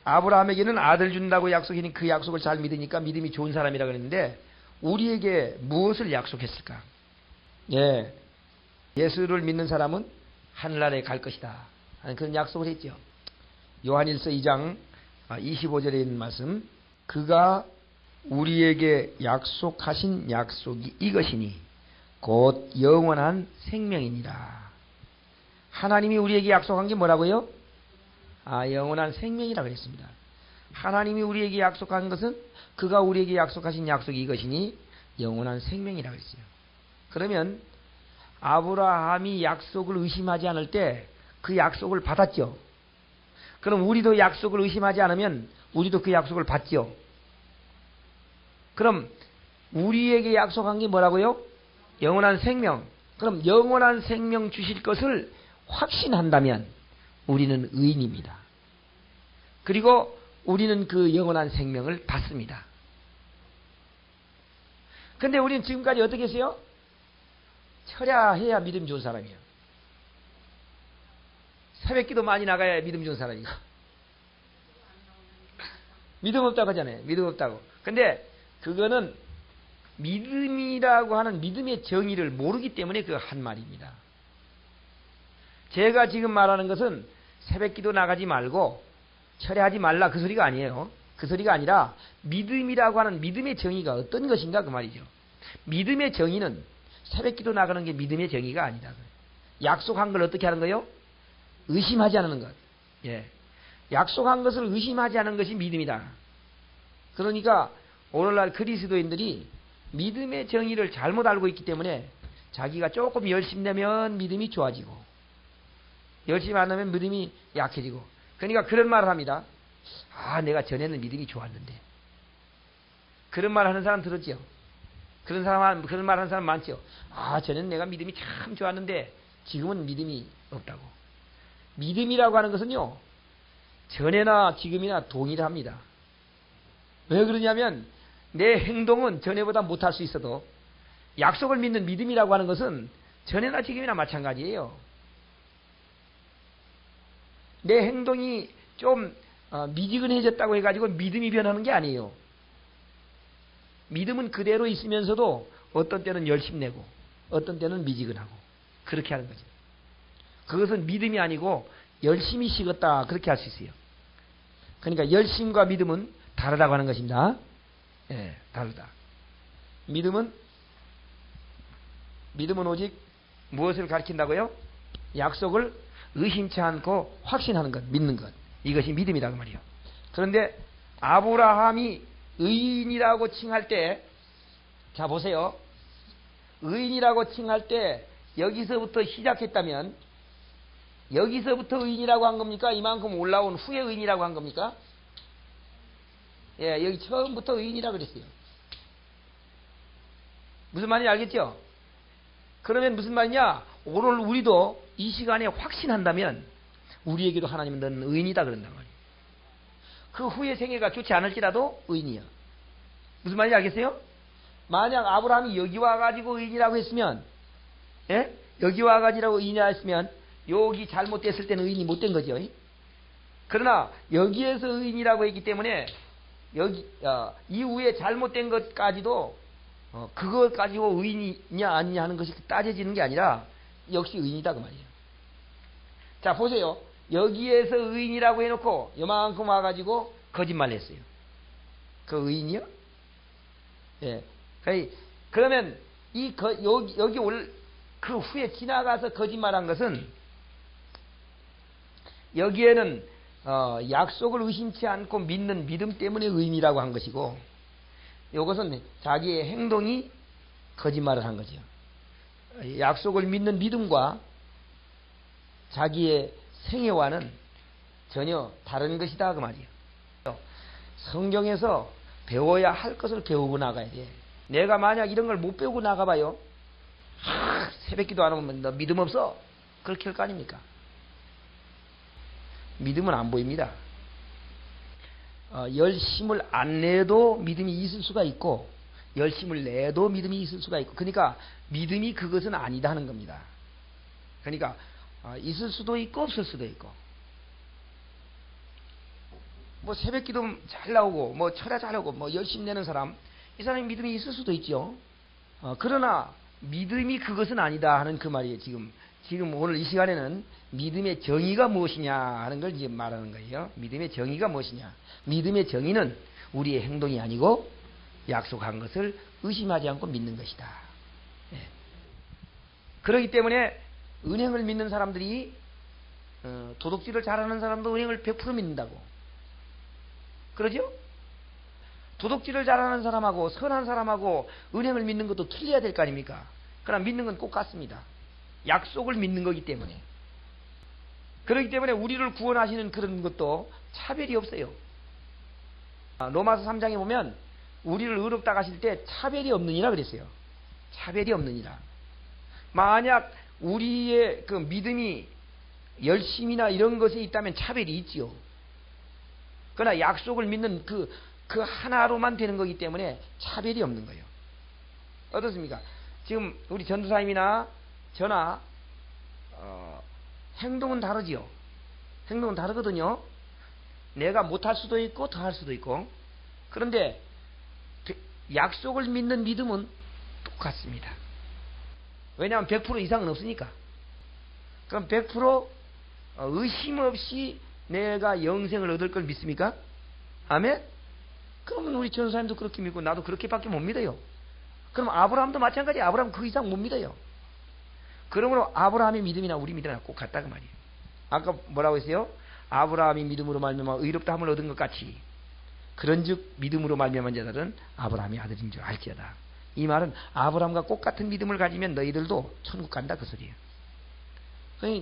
아브라함에게는 아들 준다고 약속했니 그 약속을 잘 믿으니까 믿음이 좋은 사람이라 그랬는데 우리에게 무엇을 약속했을까? 예, 예수를 믿는 사람은 하늘나라에 갈 것이다 하는 그런 약속을 했죠. 요한일서 2장 25절에 있는 말씀, 그가 우리에게 약속하신 약속이 이것이니 곧 영원한 생명이니라. 하나님이 우리에게 약속한 게 뭐라고요? 영원한 생명이라고 했습니다. 하나님이 우리에게 약속한 것은 그가 우리에게 약속하신 약속이 이것이니 영원한 생명이라고 했어요. 그러면 아브라함이 약속을 의심하지 않을 때 그 약속을 받았죠. 그럼 우리도 약속을 의심하지 않으면 우리도 그 약속을 받죠. 그럼 우리에게 약속한 게 뭐라고요? 영원한 생명. 그럼 영원한 생명 주실 것을 확신한다면 우리는 의인입니다. 그리고 우리는 그 영원한 생명을 받습니다. 근데 우리는 지금까지 어떻게 했어요? 철야해야 믿음 좋은 사람이에요. 새벽기도 많이 나가야 믿음 좋은 사람이고. 믿음 없다고 하잖아요. 믿음 없다고. 근데 그거는 믿음이라고 하는 믿음의 정의를 모르기 때문에 그 한 말입니다. 제가 지금 말하는 것은 새벽기도 나가지 말고 철회하지 말라 그 소리가 아니에요. 그 소리가 아니라 믿음이라고 하는 믿음의 정의가 어떤 것인가 그 말이죠. 믿음의 정의는 새벽기도 나가는 게 믿음의 정의가 아니다. 약속한 걸 어떻게 하는 거예요? 의심하지 않는 것. 예. 약속한 것을 의심하지 않는 것이 믿음이다. 그러니까 오늘날 그리스도인들이 믿음의 정의를 잘못 알고 있기 때문에 자기가 조금 열심히 내면 믿음이 좋아지고 열심히 안 하면 믿음이 약해지고, 그러니까 그런 말을 합니다. 내가 전에는 믿음이 좋았는데. 그런 말 하는 사람 들었죠? 그런 말 하는 사람 많죠? 전에는 내가 믿음이 참 좋았는데 지금은 믿음이 없다고. 믿음이라고 하는 것은요, 전에나 지금이나 동일합니다. 왜 그러냐면 내 행동은 전에보다 못할 수 있어도 약속을 믿는 믿음이라고 하는 것은 전에나 지금이나 마찬가지예요. 내 행동이 좀 미지근해졌다고 해가지고 믿음이 변하는 게 아니에요. 믿음은 그대로 있으면서도 어떤 때는 열심내고 어떤 때는 미지근하고 그렇게 하는 거죠. 그것은 믿음이 아니고 열심히 식었다 그렇게 할 수 있어요. 그러니까 열심과 믿음은 다르다고 하는 것입니다. 예, 다르다. 믿음은 오직 무엇을 가리킨다고요? 약속을 의심치 않고 확신하는 것, 믿는 것. 이것이 믿음이다 그 말이에요. 그런데 아브라함이 의인이라고 칭할 때, 자 보세요. 의인이라고 칭할 때 여기서부터 시작했다면 여기서부터 의인이라고 한 겁니까? 이만큼 올라온 후에 의인이라고 한 겁니까? 예, 여기 처음부터 의인이라고 그랬어요. 무슨 말인지 알겠죠? 그러면 무슨 말이냐? 오늘 우리도 이 시간에 확신한다면 우리에게도 하나님은 너는 의인이다 그런단 말이에요. 그 후의 생애가 좋지 않을지라도 의인이야. 무슨 말인지 알겠어요? 만약 아브라함이 여기 와가지고 의인이라고 했으면, 예? 여기 와가지고 의인이라 했으면 여기 잘못됐을 때는 의인이 못된 거죠. 그러나 여기에서 의인이라고 했기 때문에 여기 이후에 잘못된 것까지도 그것 가지고 의인이냐 아니냐 하는 것이 따져지는 게 아니라 역시 의인이다 그 말이에요. 자 보세요. 여기에서 의인이라고 해놓고 요만큼 와가지고 거짓말 했어요. 그 의인이요? 예. 그러면 여기 올 그 후에 지나가서 거짓말한 것은 여기에는 약속을 의심치 않고 믿는 믿음 때문에 의미라고 한 것이고, 이것은 자기의 행동이 거짓말을 한 거죠. 약속을 믿는 믿음과 자기의 생애와는 전혀 다른 것이다 그 말이에요. 성경에서 배워야 할 것을 배우고 나가야 돼. 내가 만약 이런 걸 못 배우고 나가봐요, 새벽기도 안 하면 너 믿음 없어, 그렇게 할 거 아닙니까? 믿음은 안 보입니다. 열심을 안 내도 믿음이 있을 수가 있고, 열심을 내도 믿음이 있을 수가 있고, 그러니까 믿음이 그것은 아니다 하는 겁니다. 그러니까 있을 수도 있고 없을 수도 있고, 뭐 새벽기도 잘 나오고 뭐 철야 잘하고 뭐 열심 내는 사람, 이 사람이 믿음이 있을 수도 있죠. 그러나 믿음이 그것은 아니다 하는 그 말이에요. 지금 오늘 이 시간에는 믿음의 정의가 무엇이냐 하는 걸 이제 말하는 거예요. 믿음의 정의가 무엇이냐. 믿음의 정의는 우리의 행동이 아니고 약속한 것을 의심하지 않고 믿는 것이다. 네. 그렇기 때문에 은행을 믿는 사람들이 도둑질을 잘하는 사람도 은행을 100% 믿는다고. 그러죠? 도둑질을 잘하는 사람하고 선한 사람하고 은행을 믿는 것도 틀려야 될 거 아닙니까? 그러나 믿는 건 꼭 같습니다. 약속을 믿는 거기 때문에. 그렇기 때문에 우리를 구원하시는 그런 것도 차별이 없어요. 로마서 3장에 보면 우리를 의롭다 하실 때 차별이 없느니라 그랬어요. 차별이 없느니라. 만약 우리의 그 믿음이 열심이나 이런 것에 있다면 차별이 있지요. 그러나 약속을 믿는 그 하나로만 되는 거기 때문에 차별이 없는 거예요. 어떻습니까? 지금 우리 전도사님이나 저나 행동은 다르지요. 행동은 다르거든요. 내가 못할 수도 있고 더 할 수도 있고. 그런데 약속을 믿는 믿음은 똑같습니다. 왜냐하면 100% 이상은 없으니까. 그럼 100% 의심 없이 내가 영생을 얻을 걸 믿습니까? 아멘? 그러면 우리 전도사님도 그렇게 믿고 나도 그렇게밖에 못 믿어요. 그럼 아브라함도 마찬가지. 아브라함 그 이상 못 믿어요. 그러므로 아브라함의 믿음이나 우리 믿음이나 꼭 같다 그 말이에요. 아까 뭐라고 했어요? 아브라함이 믿음으로 말미암아 의롭다 함을 얻은 것 같이 그런즉 믿음으로 말미암은 자들은 아브라함의 아들인 줄 알지어다. 이 말은 아브라함과 꼭 같은 믿음을 가지면 너희들도 천국 간다 그 소리예요.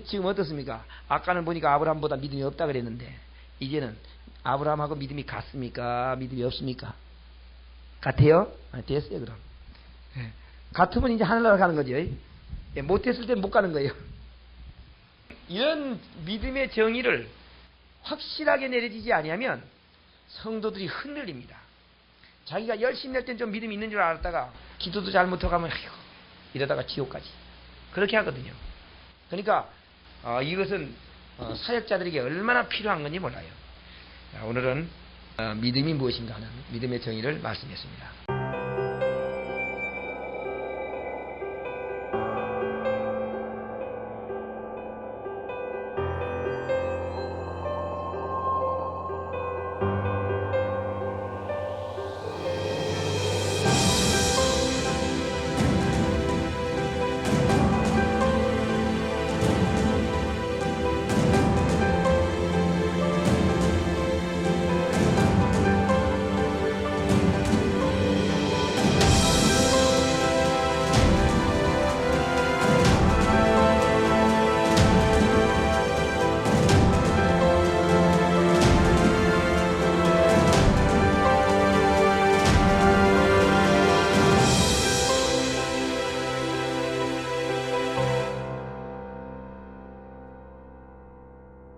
지금 어떻습니까? 아까는 보니까 아브라함보다 믿음이 없다 그랬는데 이제는 아브라함하고 믿음이 같습니까? 믿음이 없습니까? 같아요? 됐어요 그럼. 같으면 이제 하늘나라 가는 거죠. 못했을 때 못 가는 거예요. 이런 믿음의 정의를 확실하게 내려지지 아니하면 성도들이 흔들립니다. 자기가 열심히 낼 땐 좀 믿음이 있는 줄 알았다가 기도도 잘못해가면 이러다가 지옥까지 그렇게 하거든요. 그러니까 이것은 사역자들에게 얼마나 필요한 건지 몰라요. 오늘은 믿음이 무엇인가 하는 믿음의 정의를 말씀했습니다.